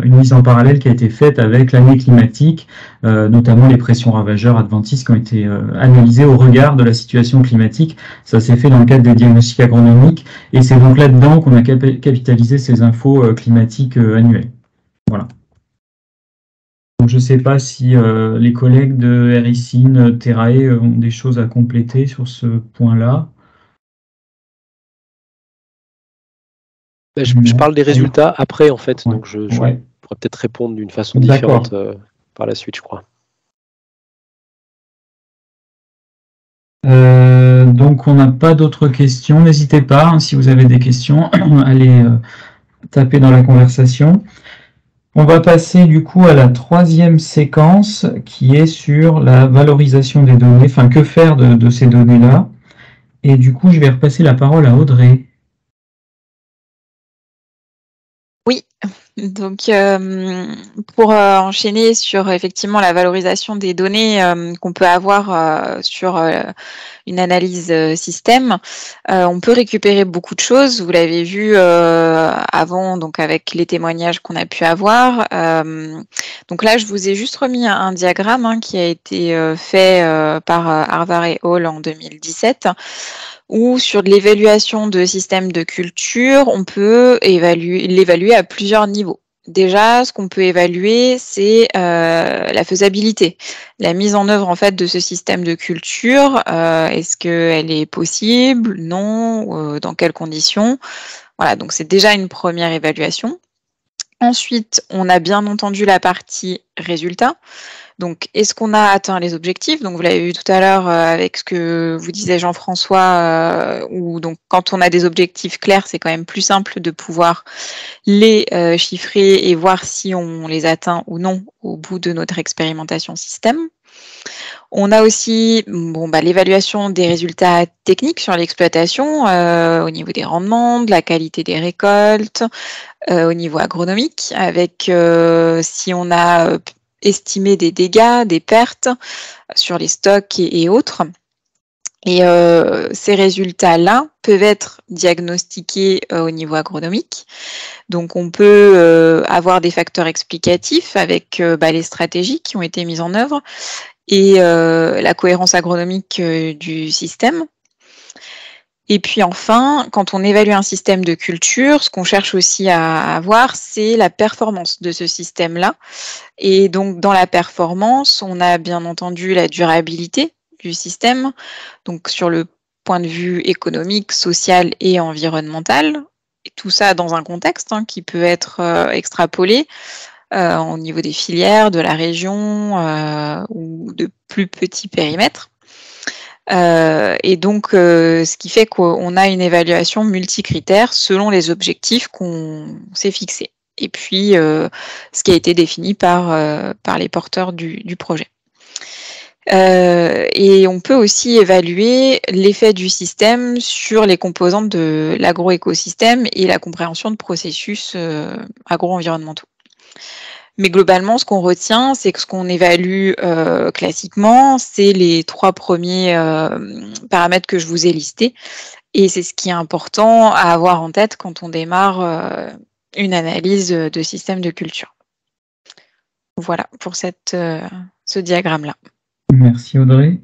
une mise en parallèle qui a été faite avec l'année climatique, notamment les pressions ravageurs adventices qui ont été analysées au regard de la situation climatique. Ça s'est fait dans le cadre des diagnostics agronomiques et c'est donc là-dedans qu'on a capitalisé ces infos climatiques annuelles. Voilà. Donc, je ne sais pas si les collègues de RICIN, Terrae ont des choses à compléter sur ce point-là. Je parle des résultats après, en fait, donc je pourrais peut-être répondre d'une façon différente par la suite, je crois. Donc, on n'a pas d'autres questions. N'hésitez pas, hein, si vous avez des questions, allez taper dans la conversation. On va passer du coup à la troisième séquence qui est sur la valorisation des données, enfin que faire de ces données-là. Et du coup, je vais repasser la parole à Audrey. Oui, donc pour enchaîner sur effectivement la valorisation des données qu'on peut avoir sur une analyse système, on peut récupérer beaucoup de choses. Vous l'avez vu avant, donc avec les témoignages qu'on a pu avoir. Donc là, je vous ai juste remis un diagramme qui a été fait par Harvar et Hall en 2017. Où sur de l'évaluation de systèmes de culture, on peut l'évaluer à plusieurs niveaux. déjà, ce qu'on peut évaluer, c'est la faisabilité, la mise en œuvre en fait de ce système de culture. Est-ce qu'elle est possible? Non? Dans quelles conditions? Voilà, donc c'est déjà une première évaluation. Ensuite, on a bien entendu la partie résultat. Donc, est-ce qu'on a atteint les objectifs? Donc, vous l'avez vu tout à l'heure avec ce que vous disait Jean-François, où donc quand on a des objectifs clairs, c'est quand même plus simple de pouvoir les chiffrer et voir si on les atteint ou non au bout de notre expérimentation système. On a aussi l'évaluation des résultats techniques sur l'exploitation au niveau des rendements, de la qualité des récoltes, au niveau agronomique, avec si on a estimé des dégâts, des pertes sur les stocks et autres. Et ces résultats-là peuvent être diagnostiqués au niveau agronomique. Donc on peut avoir des facteurs explicatifs avec les stratégies qui ont été mises en œuvre et la cohérence agronomique du système. Et puis enfin, quand on évalue un système de culture, ce qu'on cherche aussi à voir, c'est la performance de ce système-là. Et donc dans la performance, on a bien entendu la durabilité du système, donc sur le point de vue économique, social et environnemental. Et tout ça dans un contexte qui peut être extrapolé au niveau des filières, de la région ou de plus petits périmètres. Et donc, ce qui fait qu'on a une évaluation multicritère selon les objectifs qu'on s'est fixés. Et puis, ce qui a été défini par les porteurs du projet. Et on peut aussi évaluer l'effet du système sur les composantes de l'agroécosystème et la compréhension de processus agro-environnementaux. Mais globalement, ce qu'on retient, c'est que ce qu'on évalue classiquement, c'est les 3 premiers paramètres que je vous ai listés. Et c'est ce qui est important à avoir en tête quand on démarre une analyse de système de culture. Voilà pour ce diagramme-là. Merci Audrey.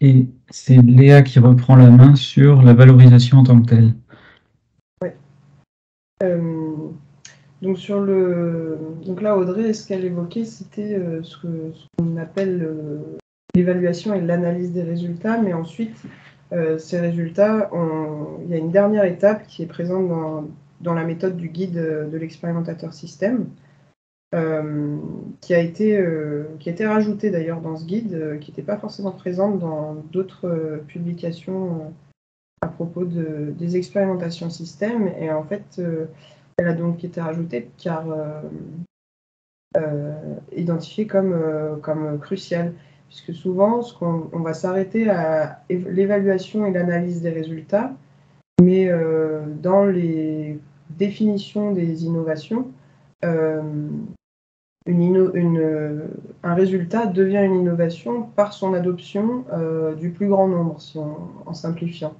Et c'est Léa qui reprend la main sur la valorisation en tant que telle. Oui. Donc là, Audrey, ce qu'elle évoquait, c'était ce qu'on appelle l'évaluation et l'analyse des résultats, mais ensuite, ces résultats, il y a une dernière étape qui est présente dans la méthode du guide de l'expérimentateur système, qui a été rajoutée d'ailleurs dans ce guide, qui n'était pas forcément présente dans d'autres publications à propos des expérimentations système, et en fait, elle a donc été rajoutée car identifiée comme cruciale, puisque souvent, on va s'arrêter à l'évaluation et l'analyse des résultats, mais dans les définitions des innovations, un résultat devient une innovation par son adoption du plus grand nombre, en simplifiant.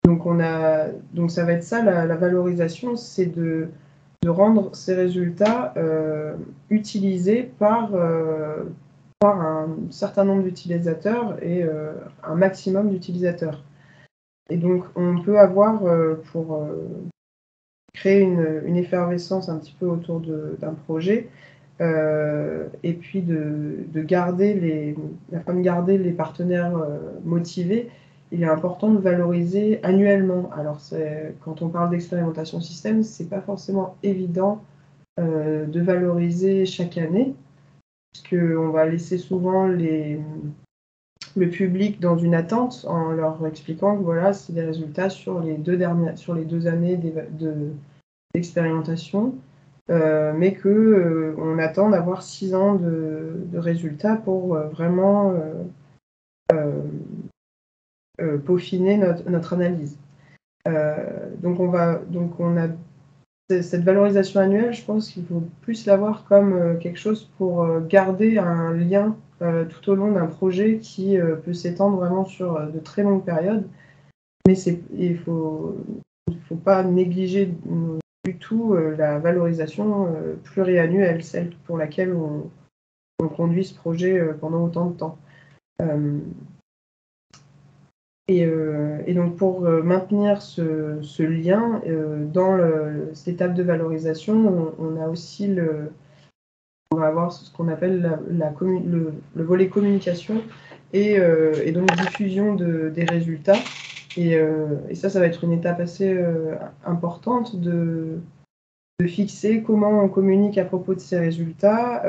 Donc ça va être ça, la valorisation, c'est de rendre ces résultats utilisés par un certain nombre d'utilisateurs et un maximum d'utilisateurs. Et donc on peut avoir, pour créer une effervescence un petit peu autour d'un projet, et puis afin de garder les partenaires motivés, il est important de valoriser annuellement. Alors, quand on parle d'expérimentation système, c'est pas forcément évident de valoriser chaque année, puisqu'on va laisser souvent le public dans une attente en leur expliquant que voilà, c'est des résultats sur les 2 années d'expérimentation, mais qu'on attend d'avoir 6 ans de résultats pour vraiment peaufiner notre analyse. Donc on a cette valorisation annuelle, je pense qu'il faut plus la voir comme quelque chose pour garder un lien tout au long d'un projet qui peut s'étendre vraiment sur de très longues périodes. Mais il faut pas négliger du tout la valorisation pluriannuelle, celle pour laquelle on conduit ce projet pendant autant de temps. Et donc pour maintenir ce lien, dans cette étape de valorisation, on a aussi on va avoir ce qu'on appelle le volet communication et donc diffusion des résultats. Et ça va être une étape assez importante de fixer comment on communique à propos de ces résultats,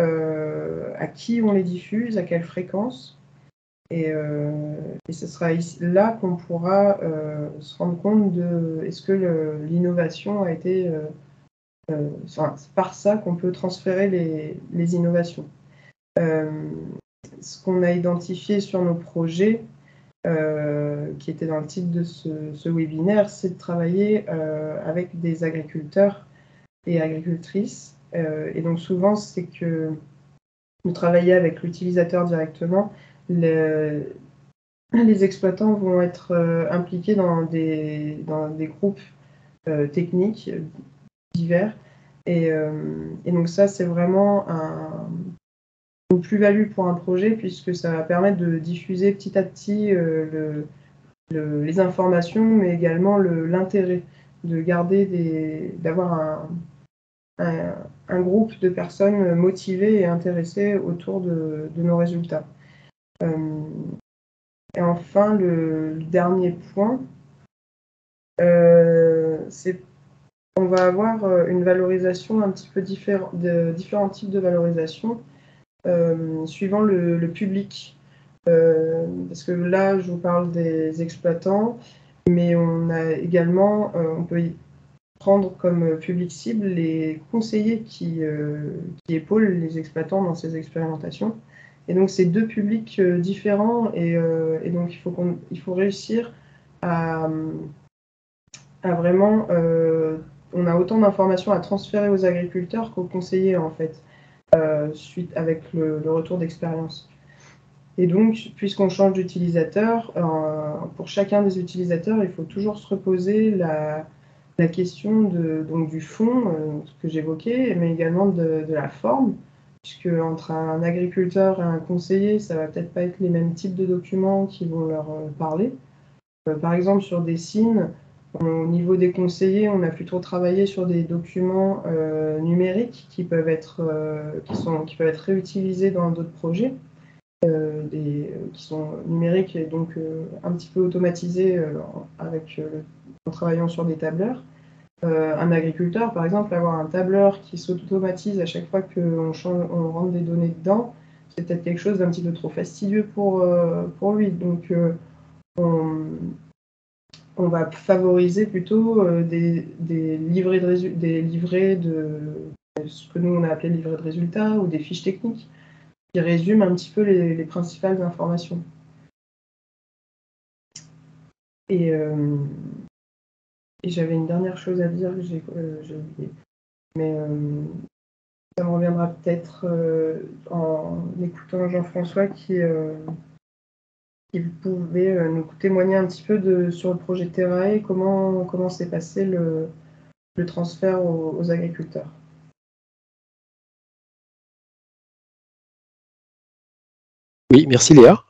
à qui on les diffuse, à quelle fréquence. Et ce sera là qu'on pourra se rendre compte de est-ce que l'innovation a été... c'est par ça qu'on peut transférer les innovations. Ce qu'on a identifié sur nos projets, qui était dans le titre de ce webinaire, c'est de travailler avec des agriculteurs et agricultrices. Et donc souvent, c'est que de travailler avec l'utilisateur directement, les exploitants vont être impliqués dans des groupes techniques divers. Et donc ça, c'est vraiment une plus-value pour un projet, puisque ça va permettre de diffuser petit à petit les informations, mais également l'intérêt de d'avoir un groupe de personnes motivées et intéressées autour de nos résultats. Et enfin, le dernier point, c'est qu'on va avoir une valorisation un petit peu différents types de valorisation suivant le public. Parce que là, je vous parle des exploitants, mais on a également, on peut prendre comme public cible les conseillers qui épaulent les exploitants dans ces expérimentations. Et donc, c'est deux publics différents, et donc il faut réussir à vraiment... on a autant d'informations à transférer aux agriculteurs qu'aux conseillers, en fait, suite avec le retour d'expérience. Et donc, puisqu'on change d'utilisateur, pour chacun des utilisateurs, il faut toujours se reposer la question du fond, ce que j'évoquais, mais également de la forme, puisque entre un agriculteur et un conseiller, ça va peut-être pas être les mêmes types de documents qui vont leur parler. Par exemple, sur des signes, au niveau des conseillers, on a plutôt travaillé sur des documents numériques qui peuvent être réutilisés dans d'autres projets, qui sont numériques et donc un petit peu automatisés en travaillant sur des tableurs. Un agriculteur, par exemple, avoir un tableur qui s'automatise à chaque fois qu'on rentre des données dedans, c'est peut-être quelque chose d'un petit peu trop fastidieux pour lui. Donc, on va favoriser plutôt des livrets de ce que nous on a appelé livrets de résultats ou des fiches techniques qui résument un petit peu les principales informations. Et j'avais une dernière chose à dire que j'ai oublié, mais ça me reviendra peut-être en écoutant Jean-François qui pouvait nous témoigner un petit peu sur le projet Terrae, comment s'est passé le transfert aux agriculteurs. Oui, merci Léa.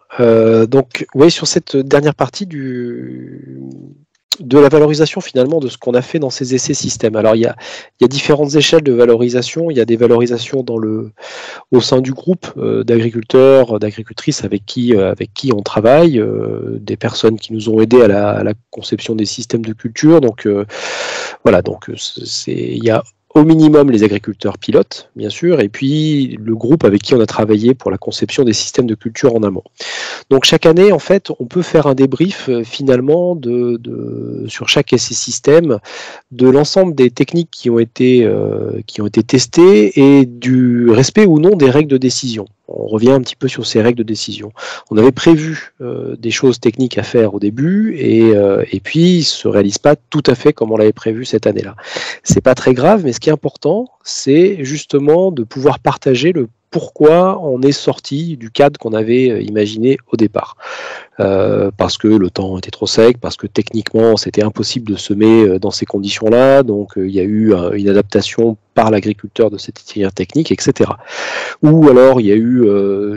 Donc, oui, sur cette dernière partie de la valorisation finalement de ce qu'on a fait dans ces essais systèmes. Alors, il y a différentes échelles de valorisation. Il y a des valorisations au sein du groupe d'agriculteurs, d'agricultrices avec qui on travaille, des personnes qui nous ont aidés à la conception des systèmes de culture. Donc, voilà, donc il y a au minimum les agriculteurs pilotes, bien sûr, et puis le groupe avec qui on a travaillé pour la conception des systèmes de culture en amont. Donc chaque année, en fait, on peut faire un débrief finalement sur chaque essai système de l'ensemble des techniques qui ont été testées et du respect ou non des règles de décision. On revient un petit peu sur ces règles de décision. On avait prévu des choses techniques à faire au début et puis ils se réalisent pas tout à fait comme on l'avait prévu cette année-là. C'est pas très grave, mais ce qui est important, c'est justement de pouvoir partager le pourquoi on est sorti du cadre qu'on avait imaginé au départ. parce que le temps était trop sec, parce que techniquement c'était impossible de semer dans ces conditions-là, donc il y a eu une adaptation par l'agriculteur de cette itinéraire technique, etc. Ou alors il y a eu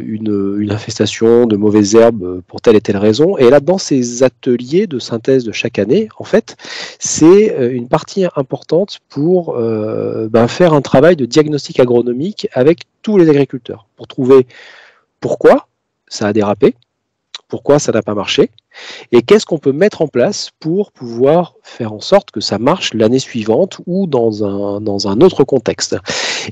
une infestation de mauvaises herbes pour telle et telle raison. Et là, dans ces ateliers de synthèse de chaque année, en fait, c'est une partie importante pour faire un travail de diagnostic agronomique avec tous les agriculteurs, pour trouver pourquoi ça a dérapé, pourquoi ça n'a pas marché, et qu'est-ce qu'on peut mettre en place pour pouvoir faire en sorte que ça marche l'année suivante ou dans un autre contexte.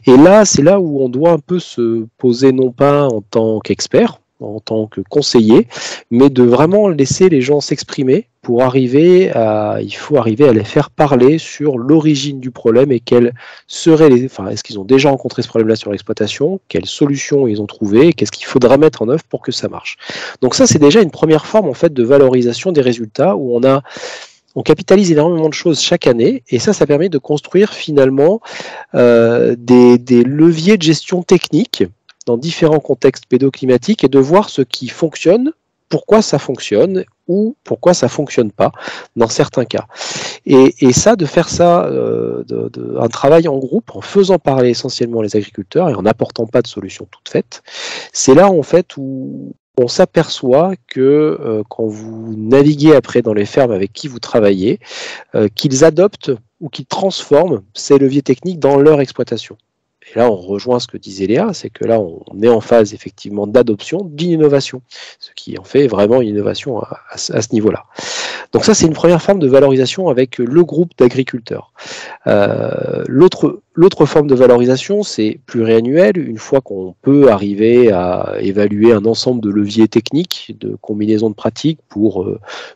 Et là, c'est là où on doit un peu se poser, non pas en tant qu'expert, en tant que conseiller, mais de vraiment laisser les gens s'exprimer pour il faut arriver à les faire parler sur l'origine du problème et quelles seraient est-ce qu'ils ont déjà rencontré ce problème-là sur l'exploitation, quelles solutions ils ont trouvées, qu'est-ce qu'il faudra mettre en œuvre pour que ça marche. Donc ça, c'est déjà une première forme en fait de valorisation des résultats où on capitalise énormément de choses chaque année et ça permet de construire finalement des leviers de gestion technique dans différents contextes pédoclimatiques et de voir ce qui fonctionne, pourquoi ça fonctionne ou pourquoi ça fonctionne pas dans certains cas. Et ça, de faire ça, un travail en groupe, en faisant parler essentiellement les agriculteurs et en n'apportant pas de solutions toutes faites, c'est là en fait où on s'aperçoit que quand vous naviguez après dans les fermes avec qui vous travaillez, qu'ils adoptent ou qu'ils transforment ces leviers techniques dans leur exploitation. Et là, on rejoint ce que disait Léa, c'est que là, on est en phase effectivement d'adoption d'une innovation, ce qui en fait vraiment une innovation à ce niveau-là. Donc ça, c'est une première forme de valorisation avec le groupe d'agriculteurs. L'autre forme de valorisation, c'est pluriannuel, une fois qu'on peut arriver à évaluer un ensemble de leviers techniques, de combinaisons de pratiques pour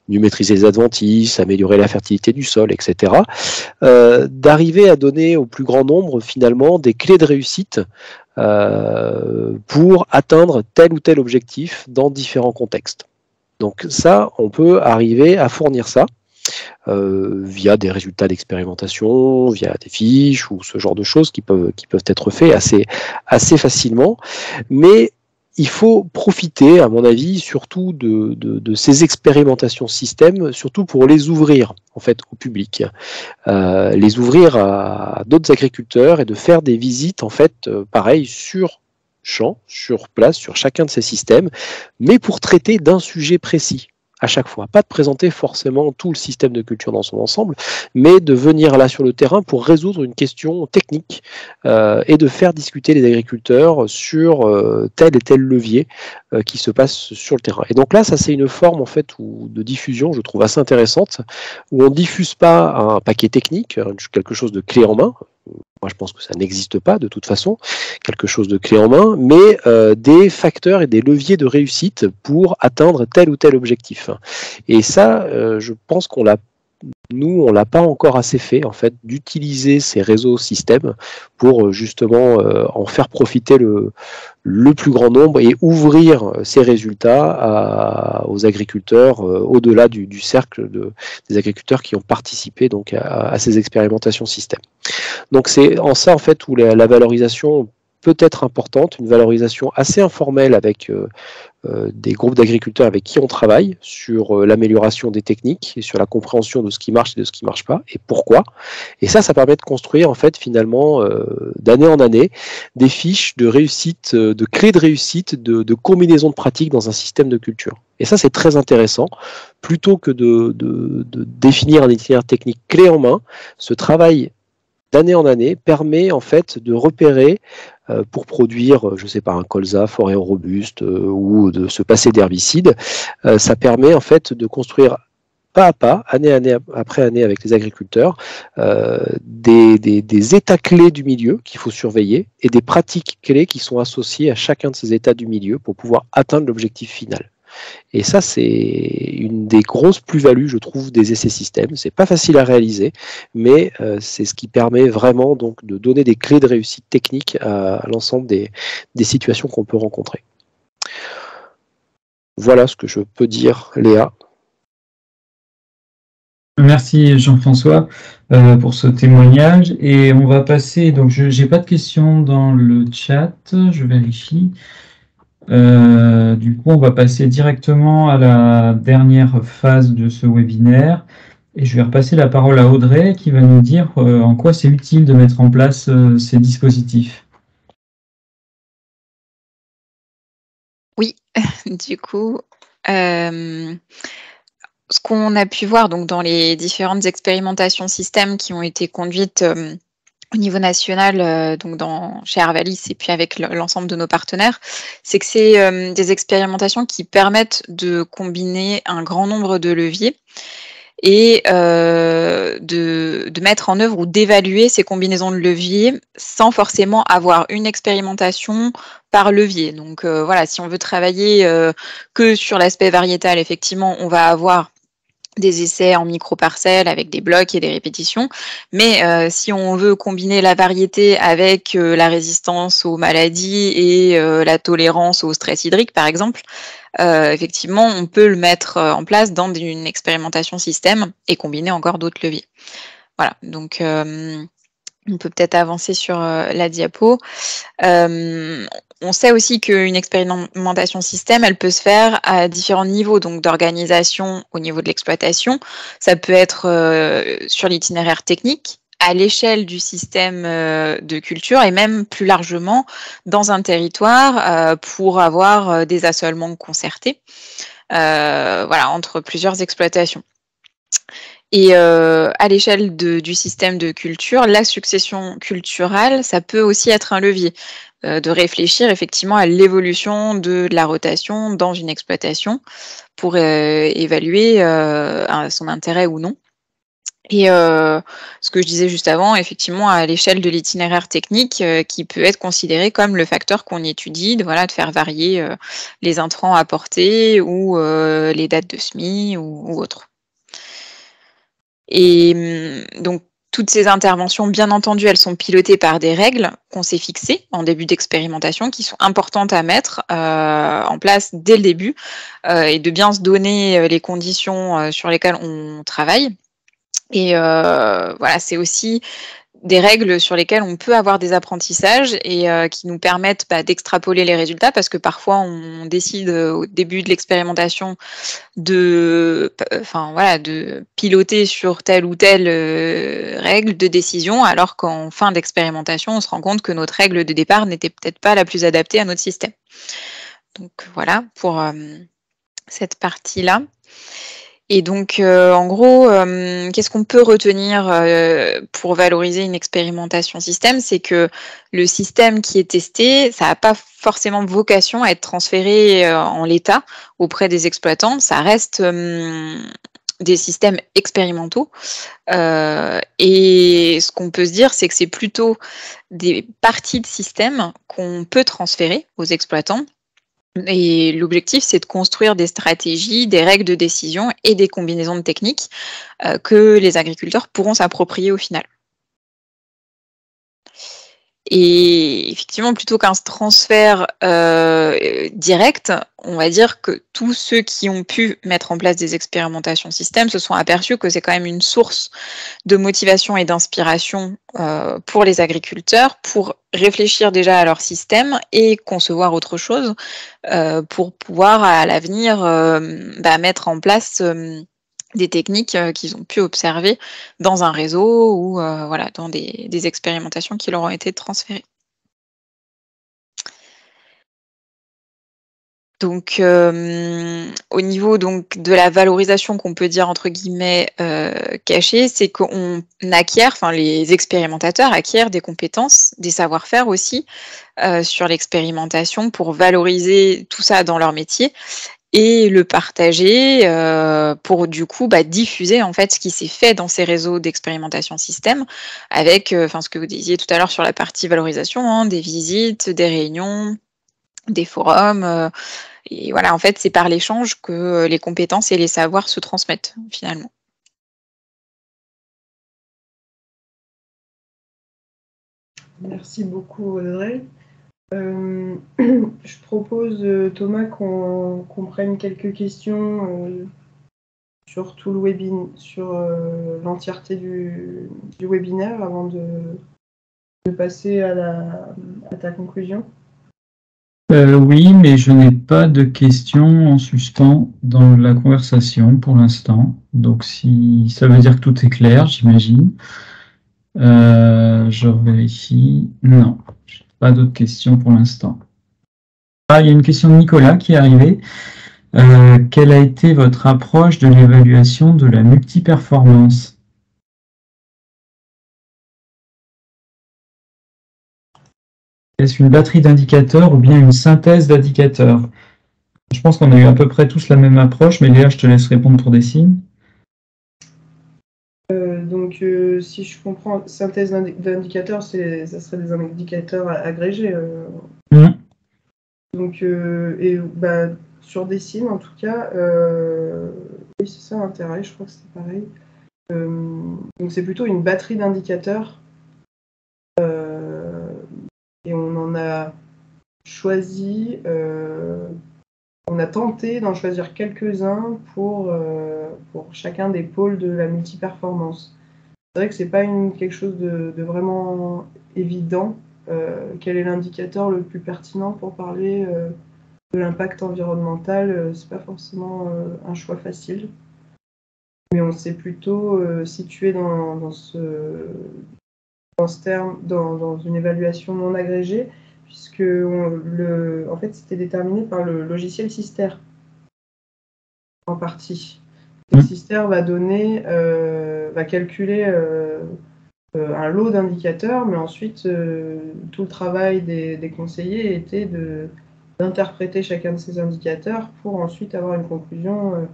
mieux maîtriser les adventices, améliorer la fertilité du sol, etc. D'arriver à donner au plus grand nombre finalement des clés de réussite pour atteindre tel ou tel objectif dans différents contextes. Donc ça, on peut arriver à fournir ça via des résultats d'expérimentation, via des fiches ou ce genre de choses qui peuvent être faits assez facilement. Mais il faut profiter, à mon avis, surtout de ces expérimentations système, surtout pour les ouvrir en fait au public, les ouvrir à d'autres agriculteurs et de faire des visites en fait pareil sur champ, sur place, sur chacun de ces systèmes, mais pour traiter d'un sujet précis à chaque fois. Pas de présenter forcément tout le système de culture dans son ensemble, mais de venir là sur le terrain pour résoudre une question technique et de faire discuter les agriculteurs sur tel et tel levier qui se passe sur le terrain. Et donc là, ça c'est une forme en fait de diffusion, je trouve assez intéressante, où on diffuse pas un paquet technique, quelque chose de clé en main. Moi, je pense que ça n'existe pas de toute façon, quelque chose de clé en main, mais des facteurs et des leviers de réussite pour atteindre tel ou tel objectif. Et ça, je pense on l'a pas encore assez fait, en fait, d'utiliser ces réseaux systèmes pour justement en faire profiter le plus grand nombre et ouvrir ces résultats aux agriculteurs au-delà du cercle des agriculteurs qui ont participé donc à ces expérimentations système. Donc c'est en ça en fait où la valorisation peut être importante, une valorisation assez informelle avec des groupes d'agriculteurs avec qui on travaille sur l'amélioration des techniques et sur la compréhension de ce qui marche et de ce qui ne marche pas et pourquoi. Et ça permet de construire en fait finalement d'année en année des fiches de réussite, de clés de réussite, de combinaisons de pratiques dans un système de culture. Et ça c'est très intéressant. Plutôt que de définir un itinéraire technique clé en main, ce travail d'année en année permet en fait de repérer pour produire, je sais pas, un colza fort et robuste ou de se passer d'herbicides. Ça permet en fait de construire pas à pas, année après année avec les agriculteurs, des états clés du milieu qu'il faut surveiller et des pratiques clés qui sont associées à chacun de ces états du milieu pour pouvoir atteindre l'objectif final. Et ça, c'est une des grosses plus-values, je trouve, des essais systèmes. C'est pas facile à réaliser, mais c'est ce qui permet vraiment donc de donner des clés de réussite technique à l'ensemble des situations qu'on peut rencontrer. Voilà ce que je peux dire, Léa. Merci Jean-François pour ce témoignage. Et on va passer, donc je n'ai pas de questions dans le chat, je vérifie. Du coup, on va passer directement à la dernière phase de ce webinaire. Et je vais repasser la parole à Audrey qui va nous dire en quoi c'est utile de mettre en place ces dispositifs. Oui, du coup, ce qu'on a pu voir donc, dans les différentes expérimentations systèmes qui ont été conduites au niveau national, donc chez Arvalis et puis avec l'ensemble de nos partenaires, c'est que c'est des expérimentations qui permettent de combiner un grand nombre de leviers et de mettre en œuvre ou d'évaluer ces combinaisons de leviers sans forcément avoir une expérimentation par levier. Donc voilà, si on veut travailler que sur l'aspect variétal, effectivement, on va avoir des essais en micro-parcelles avec des blocs et des répétitions. Mais si on veut combiner la variété avec la résistance aux maladies et la tolérance au stress hydrique, par exemple, effectivement, on peut le mettre en place dans une expérimentation système et combiner encore d'autres leviers. Voilà, donc on peut peut-être avancer sur la diapo. On sait aussi qu'une expérimentation système, elle peut se faire à différents niveaux, donc d'organisation au niveau de l'exploitation. Ça peut être sur l'itinéraire technique, à l'échelle du système de culture et même plus largement dans un territoire pour avoir des assolements concertés voilà, entre plusieurs exploitations. Et à l'échelle du système de culture, la succession culturelle, ça peut aussi être un levier de réfléchir effectivement à l'évolution de la rotation dans une exploitation pour évaluer son intérêt ou non. Et ce que je disais juste avant, effectivement, à l'échelle de l'itinéraire technique, qui peut être considéré comme le facteur qu'on étudie, de faire varier les intrants apportés ou les dates de semis ou autres. Et donc, toutes ces interventions, bien entendu, elles sont pilotées par des règles qu'on s'est fixées en début d'expérimentation, qui sont importantes à mettre en place dès le début et de bien se donner les conditions sur lesquelles on travaille. Et voilà, c'est aussi des règles sur lesquelles on peut avoir des apprentissages et qui nous permettent d'extrapoler les résultats, parce que parfois on décide au début de l'expérimentation de piloter sur telle ou telle règle de décision, alors qu'en fin d'expérimentation, on se rend compte que notre règle de départ n'était peut-être pas la plus adaptée à notre système. Donc voilà pour cette partie-là. Et donc, en gros, qu'est-ce qu'on peut retenir pour valoriser une expérimentation système? C'est que le système qui est testé, ça n'a pas forcément vocation à être transféré en l'état auprès des exploitants. Ça reste des systèmes expérimentaux. Et ce qu'on peut se dire, c'est que c'est plutôt des parties de système qu'on peut transférer aux exploitants. Et l'objectif, c'est de construire des stratégies, des règles de décision et des combinaisons de techniques que les agriculteurs pourront s'approprier au final. Et effectivement, plutôt qu'un transfert direct, on va dire que tous ceux qui ont pu mettre en place des expérimentations système se sont aperçus que c'est quand même une source de motivation et d'inspiration pour les agriculteurs pour réfléchir déjà à leur système et concevoir autre chose pour pouvoir à l'avenir mettre en place des techniques qu'ils ont pu observer dans un réseau ou dans des expérimentations qui leur ont été transférées. Donc, au niveau de la valorisation qu'on peut dire entre guillemets cachée, c'est qu'on acquiert, les expérimentateurs acquièrent des compétences, des savoir-faire aussi sur l'expérimentation pour valoriser tout ça dans leur métier et le partager pour du coup diffuser en fait ce qui s'est fait dans ces réseaux d'expérimentation système avec ce que vous disiez tout à l'heure sur la partie valorisation, des visites, des réunions, des forums. Et voilà, en fait, c'est par l'échange que les compétences et les savoirs se transmettent finalement. Merci beaucoup, Audrey. Je propose, Thomas, qu'on prenne quelques questions sur tout le webinaire, sur l'entièreté du webinaire avant de passer à ta conclusion. Oui, mais je n'ai pas de questions en suspens dans la conversation pour l'instant. Donc, si ça veut dire que tout est clair, j'imagine. Je vérifie. Non, pas d'autres questions pour l'instant. Ah, il y a une question de Nicolas qui est arrivée. Quelle a été votre approche de l'évaluation de la multiperformance? Est-ce une batterie d'indicateurs ou bien une synthèse d'indicateurs? Je pense qu'on a eu à peu près tous la même approche, mais Léa, je te laisse répondre pour des signes. Donc, si je comprends, synthèse d'indicateurs, ça serait des indicateurs agrégés. Donc, sur des signes, en tout cas, oui, c'est ça l'intérêt, je crois que c'est pareil. Donc, c'est plutôt une batterie d'indicateurs. Et on en a choisi, on a tenté d'en choisir quelques-uns pour chacun des pôles de la multiperformance. C'est vrai que c'est pas quelque chose de vraiment évident. Quel est l'indicateur le plus pertinent pour parler de l'impact environnemental? C'est pas forcément un choix facile. Mais on s'est plutôt situé dans ce terme, dans une évaluation non agrégée, puisque en fait, c'était déterminé par le logiciel Sister, en partie. Le Sister va calculer un lot d'indicateurs, mais ensuite, tout le travail des conseillers était d'interpréter chacun de ces indicateurs pour ensuite avoir une conclusion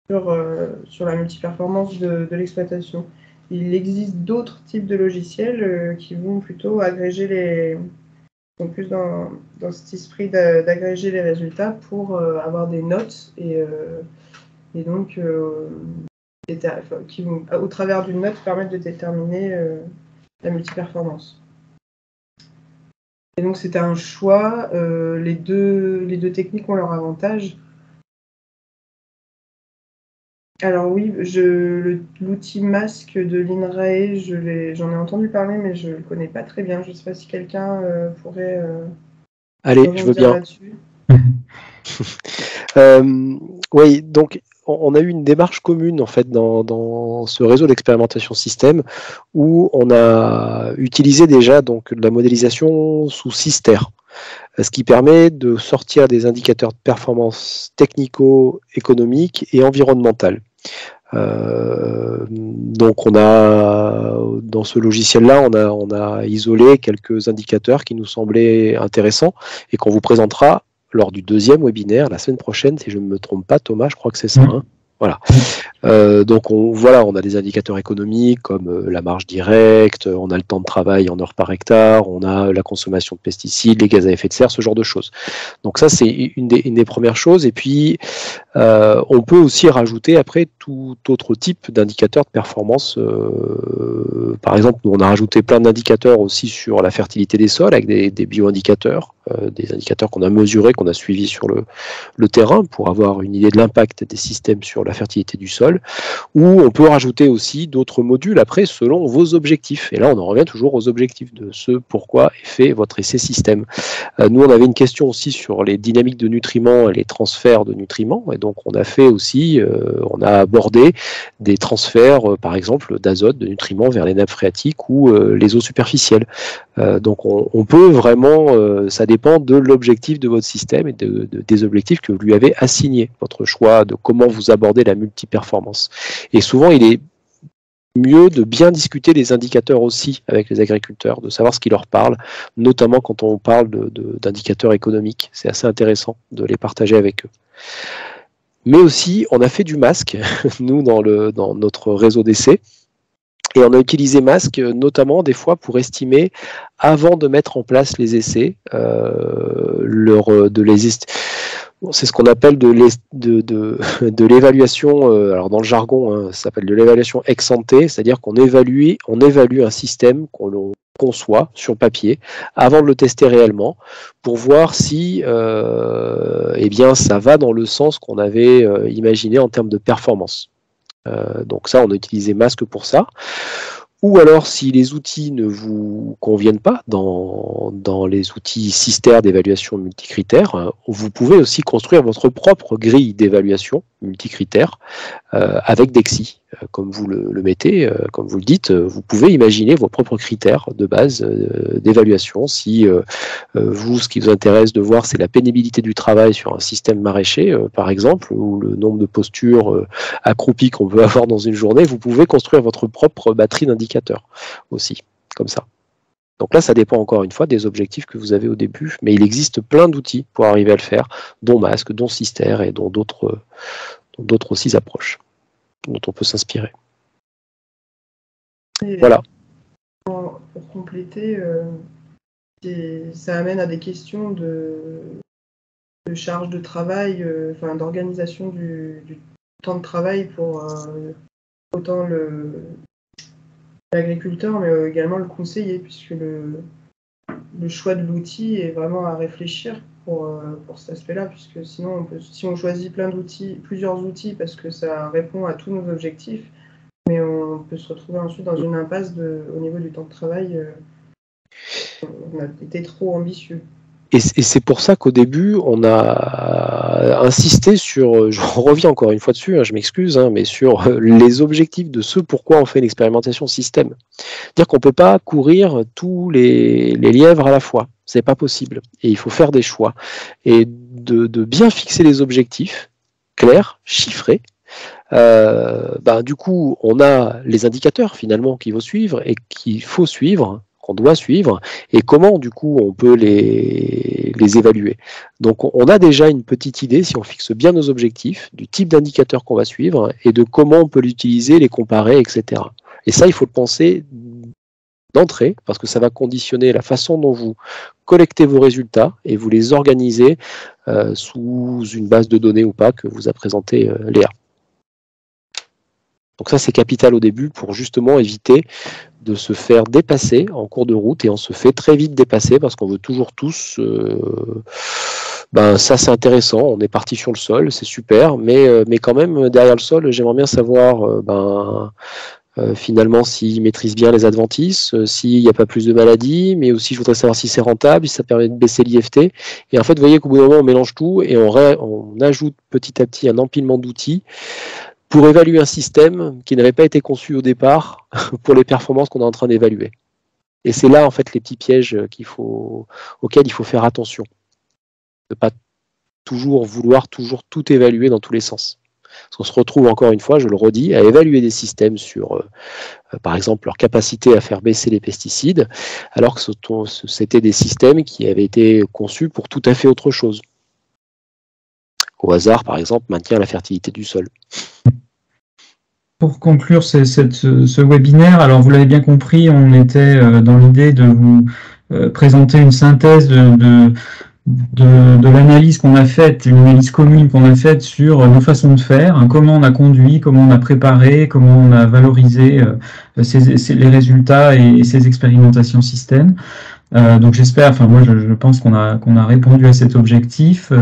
sur la multiperformance de l'exploitation. Il existe d'autres types de logiciels qui vont plutôt agréger sont plus dans cet esprit d'agréger les résultats pour avoir des notes et donc qui vont, au travers d'une note, permettre de déterminer la multiperformance. Et donc c'était un choix. Les deux techniques ont leur avantage. Alors oui, l'outil masque de l'INRAE, j'en ai entendu parler, mais je ne le connais pas très bien. Je ne sais pas si quelqu'un pourrait Allez, je veux bien. Là-dessus. Oui, donc on a eu une démarche commune en fait dans ce réseau d'expérimentation système où on a utilisé déjà donc de la modélisation sous Sister, ce qui permet de sortir des indicateurs de performance technico-économique et environnementale. Donc on a dans ce logiciel-là, on a isolé quelques indicateurs qui nous semblaient intéressants et qu'on vous présentera lors du deuxième webinaire la semaine prochaine, si je ne me trompe pas, Thomas, je crois que c'est ça. Hein, voilà. Donc on a des indicateurs économiques comme la marge directe, on a le temps de travail en heures par hectare, on a la consommation de pesticides, les gaz à effet de serre, ce genre de choses. Donc ça c'est une des premières choses. Et puis on peut aussi rajouter après tout autre type d'indicateurs de performance. Par exemple, nous on a rajouté plein d'indicateurs aussi sur la fertilité des sols avec des bioindicateurs, des indicateurs qu'on a mesurés, qu'on a suivis sur le terrain pour avoir une idée de l'impact des systèmes sur la fertilité du sol, ou on peut rajouter aussi d'autres modules après selon vos objectifs. Et là, on en revient toujours aux objectifs de ce pourquoi est fait votre essai système. Nous, on avait une question aussi sur les dynamiques de nutriments et les transferts de nutriments, et donc on a fait aussi, on a abordé des transferts, par exemple, d'azote, de nutriments vers les nappes phréatiques ou les eaux superficielles. Donc on peut vraiment, ça dépend de l'objectif de votre système et des objectifs que vous lui avez assignés, votre choix de comment vous abordez la multiperformance. Et souvent, il est mieux de bien discuter des indicateurs aussi avec les agriculteurs, de savoir ce qui leur parle, notamment quand on parle d'indicateurs économiques. C'est assez intéressant de les partager avec eux. Mais aussi, on a fait du masque, nous, dans notre réseau d'essais. Et on a utilisé masque notamment des fois pour estimer, avant de mettre en place les essais, c'est ce qu'on appelle de l'évaluation, alors dans le jargon, hein, ça s'appelle de l'évaluation ex ante, c'est-à-dire qu'on évalue un système qu'on conçoit sur papier avant de le tester réellement pour voir si ça va dans le sens qu'on avait imaginé en termes de performance. Donc ça, on a utilisé masque pour ça. Ou alors, si les outils ne vous conviennent pas dans les outils Cister d'évaluation multicritères, vous pouvez aussi construire votre propre grille d'évaluation multicritères avec Dexy. Comme vous le mettez, comme vous le dites, vous pouvez imaginer vos propres critères de base d'évaluation. Si vous, ce qui vous intéresse de voir, c'est la pénibilité du travail sur un système maraîcher, par exemple, ou le nombre de postures accroupies qu'on peut avoir dans une journée, vous pouvez construire votre propre batterie d'indicateurs aussi, comme ça. Donc là, ça dépend encore une fois des objectifs que vous avez au début, mais il existe plein d'outils pour arriver à le faire, dont Mask, dont Cister et dont d'autres aussi approches dont on peut s'inspirer. Voilà. Pour compléter, ça amène à des questions de charge de travail, d'organisation du temps de travail pour autant l'agriculteur, mais également le conseiller, puisque le choix de l'outil est vraiment à réfléchir pour cet aspect-là, puisque sinon, si on choisit plusieurs outils parce que ça répond à tous nos objectifs, mais on peut se retrouver ensuite dans une impasse au niveau du temps de travail. On a été trop ambitieux. Et c'est pour ça qu'au début, on a insisté sur, je reviens encore une fois dessus, je m'excuse, mais sur les objectifs de ce pourquoi on fait une expérimentation système. C'est-à-dire qu'on ne peut pas courir tous les lièvres à la fois, c'est pas possible. Et il faut faire des choix. Et de bien fixer les objectifs clairs, chiffrés. Du coup, on a les indicateurs finalement qu'il faut suivre et qu'il faut suivre, qu'on doit suivre, et comment du coup on peut les évaluer. Donc on a déjà une petite idée, si on fixe bien nos objectifs, du type d'indicateur qu'on va suivre et de comment on peut l'utiliser, les comparer, etc. Et ça, il faut le penser d'entrée, parce que ça va conditionner la façon dont vous collectez vos résultats et vous les organisez sous une base de données ou pas que vous a présenté Léa. Donc ça, c'est capital au début pour justement éviter de se faire dépasser en cours de route, et on se fait très vite dépasser parce qu'on veut toujours tous... ça, c'est intéressant, on est parti sur le sol, c'est super, mais quand même, derrière le sol, j'aimerais bien savoir finalement s'il maîtrise bien les adventices, s'il n'y a pas plus de maladies, mais aussi je voudrais savoir si c'est rentable, si ça permet de baisser l'IFT. Et en fait, vous voyez qu'au bout d'un moment, on mélange tout et on ajoute petit à petit un empilement d'outils pour évaluer un système qui n'avait pas été conçu au départ pour les performances qu'on est en train d'évaluer. Et c'est là, en fait, les petits pièges auxquels il faut faire attention. De ne pas toujours vouloir tout évaluer dans tous les sens. Parce qu'on se retrouve, encore une fois, je le redis, à évaluer des systèmes sur, par exemple, leur capacité à faire baisser les pesticides, alors que c'était des systèmes qui avaient été conçus pour tout à fait autre chose. Au hasard, par exemple, maintien la fertilité du sol. Pour conclure ce webinaire, alors vous l'avez bien compris, on était dans l'idée de vous présenter une synthèse de l'analyse qu'on a faite, une analyse commune qu'on a faite sur nos façons de faire, comment on a conduit, comment on a préparé, comment on a valorisé les résultats et ces expérimentations système. Donc j'espère, moi je pense qu'on a répondu à cet objectif.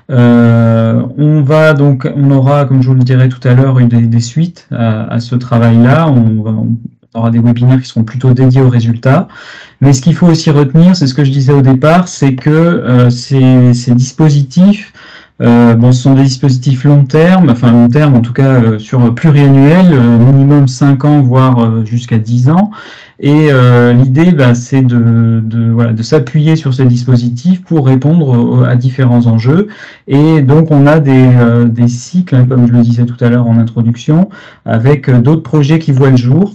On aura, comme je vous le dirai tout à l'heure, des suites à ce travail-là. On aura des webinaires qui seront plutôt dédiés aux résultats. Mais ce qu'il faut aussi retenir, c'est ce que je disais au départ, c'est que ces dispositifs, ce sont des dispositifs long terme en tout cas sur pluriannuel, minimum 5 ans, voire jusqu'à 10 ans. Et l'idée, c'est de s'appuyer sur ces dispositifs pour répondre à différents enjeux. Et donc, on a des cycles, comme je le disais tout à l'heure en introduction, avec d'autres projets qui voient le jour.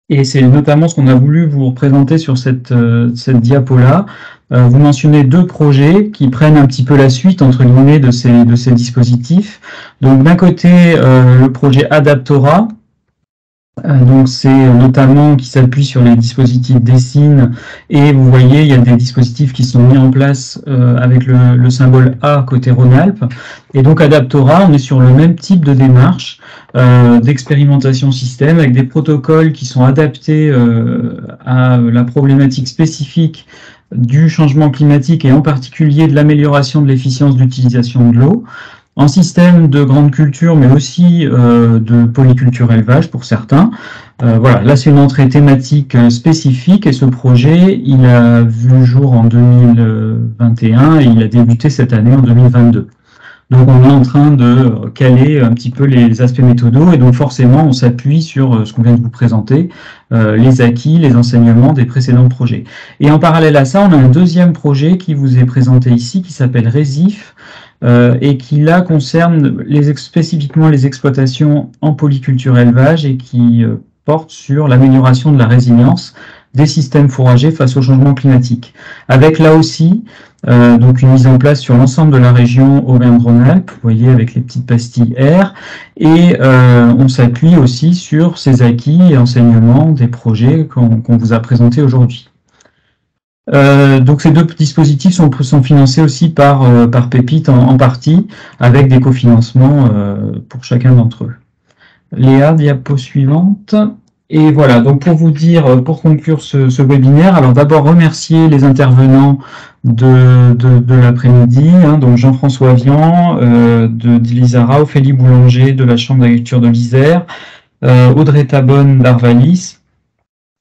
Et c'est notamment ce qu'on a voulu vous représenter sur cette diapo-là. Vous mentionnez 2 projets qui prennent un petit peu la suite, entre guillemets, de ces dispositifs. Donc, d'un côté, le projet Adaptora. Donc c'est notamment qui s'appuie sur les dispositifs Dessine, et vous voyez il y a des dispositifs qui sont mis en place avec le symbole A côté Rhône-Alpes, et donc Adaptora, on est sur le même type de démarche d'expérimentation système avec des protocoles qui sont adaptés à la problématique spécifique du changement climatique et en particulier de l'amélioration de l'efficience d'utilisation de l'eau. en système de grande culture, mais aussi de polyculture élevage pour certains. Voilà, là c'est une entrée thématique spécifique et ce projet, il a vu le jour en 2021 et il a débuté cette année en 2022. Donc on est en train de caler un petit peu les aspects méthodaux et donc forcément on s'appuie sur ce qu'on vient de vous présenter, les acquis, les enseignements des précédents projets. Et en parallèle à ça, on a un deuxième projet qui vous est présenté ici qui s'appelle RESIF et qui là concerne spécifiquement les exploitations en polyculture élevage et qui porte sur l'amélioration de la résilience des systèmes fourragers face au changement climatique. Avec là aussi donc une mise en place sur l'ensemble de la région Auvergne-Rhône-Alpes, vous voyez avec les petites pastilles R, et on s'appuie aussi sur ces acquis et enseignements des projets qu'on vous a présentés aujourd'hui. Donc ces deux dispositifs sont financés aussi par Pépite en partie, avec des cofinancements pour chacun d'entre eux. Léa, diapo suivante. Et voilà, donc pour vous dire, pour conclure ce webinaire, alors d'abord remercier les intervenants de l'après-midi, donc Jean-François Vian d'Ilizara, Ophélie Boulanger de la Chambre d'agriculture de l'Isère, Audrey Tabonne d'Arvalis,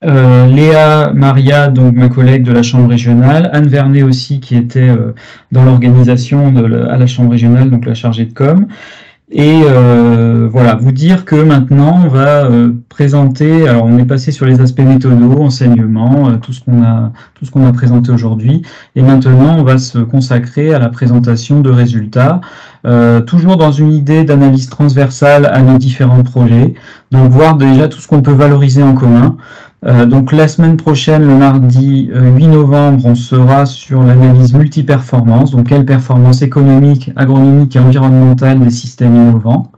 Léa Maria, donc ma collègue de la Chambre régionale, Anne Vernet aussi qui était dans l'organisation à la Chambre régionale, donc la chargée de com'. Et voilà, vous dire que maintenant on va présenter, alors on est passé sur les aspects méthodaux, enseignement, tout ce qu'on a présenté aujourd'hui, et maintenant on va se consacrer à la présentation de résultats, toujours dans une idée d'analyse transversale à nos différents projets, donc voir déjà tout ce qu'on peut valoriser en commun. Donc la semaine prochaine, le mardi 8 novembre, on sera sur l'analyse multiperformance, donc quelle performance économique, agronomique et environnementale des systèmes innovants.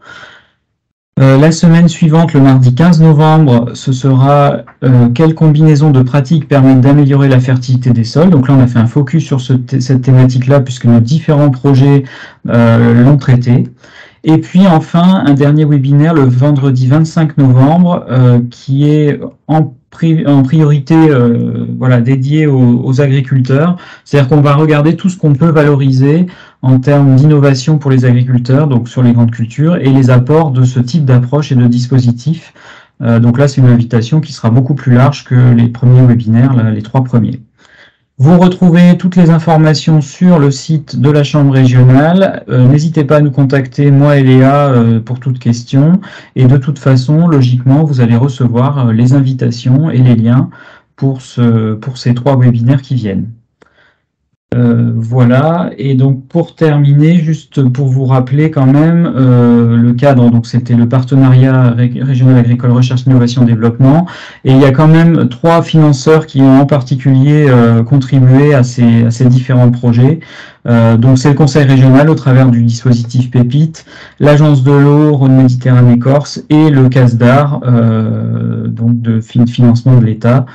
La semaine suivante, le mardi 15 novembre, ce sera quelle combinaison de pratiques permettent d'améliorer la fertilité des sols. Donc là, on a fait un focus sur cette thématique-là puisque nos différents projets l'ont traité. Et puis enfin, un dernier webinaire le vendredi 25 novembre qui est en priorité voilà, dédié aux agriculteurs. C'est-à-dire qu'on va regarder tout ce qu'on peut valoriser en termes d'innovation pour les agriculteurs, donc sur les grandes cultures, et les apports de ce type d'approche et de dispositif. Donc là, c'est une invitation qui sera beaucoup plus large que les premiers webinaires, là, les 3 premiers. Vous retrouvez toutes les informations sur le site de la Chambre régionale. N'hésitez pas à nous contacter, moi et Léa, pour toute question. Et de toute façon, logiquement, vous allez recevoir les invitations et les liens pour ces 3 webinaires qui viennent. Voilà, et donc pour terminer, juste pour vous rappeler quand même le cadre, donc c'était le partenariat régional agricole recherche innovation développement, et il y a quand même 3 financeurs qui ont en particulier contribué à ces différents projets. Donc c'est le Conseil régional au travers du dispositif Pépite, l'Agence de l'eau Rhône-Méditerranée Corse et le CASDAR, donc de financement de l'État.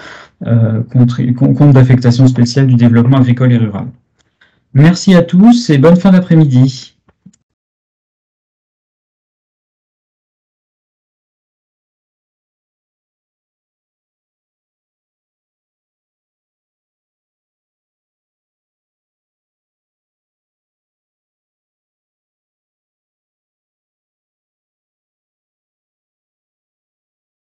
Compte d'affectation spéciale du développement agricole et rural. Merci à tous et bonne fin d'après-midi.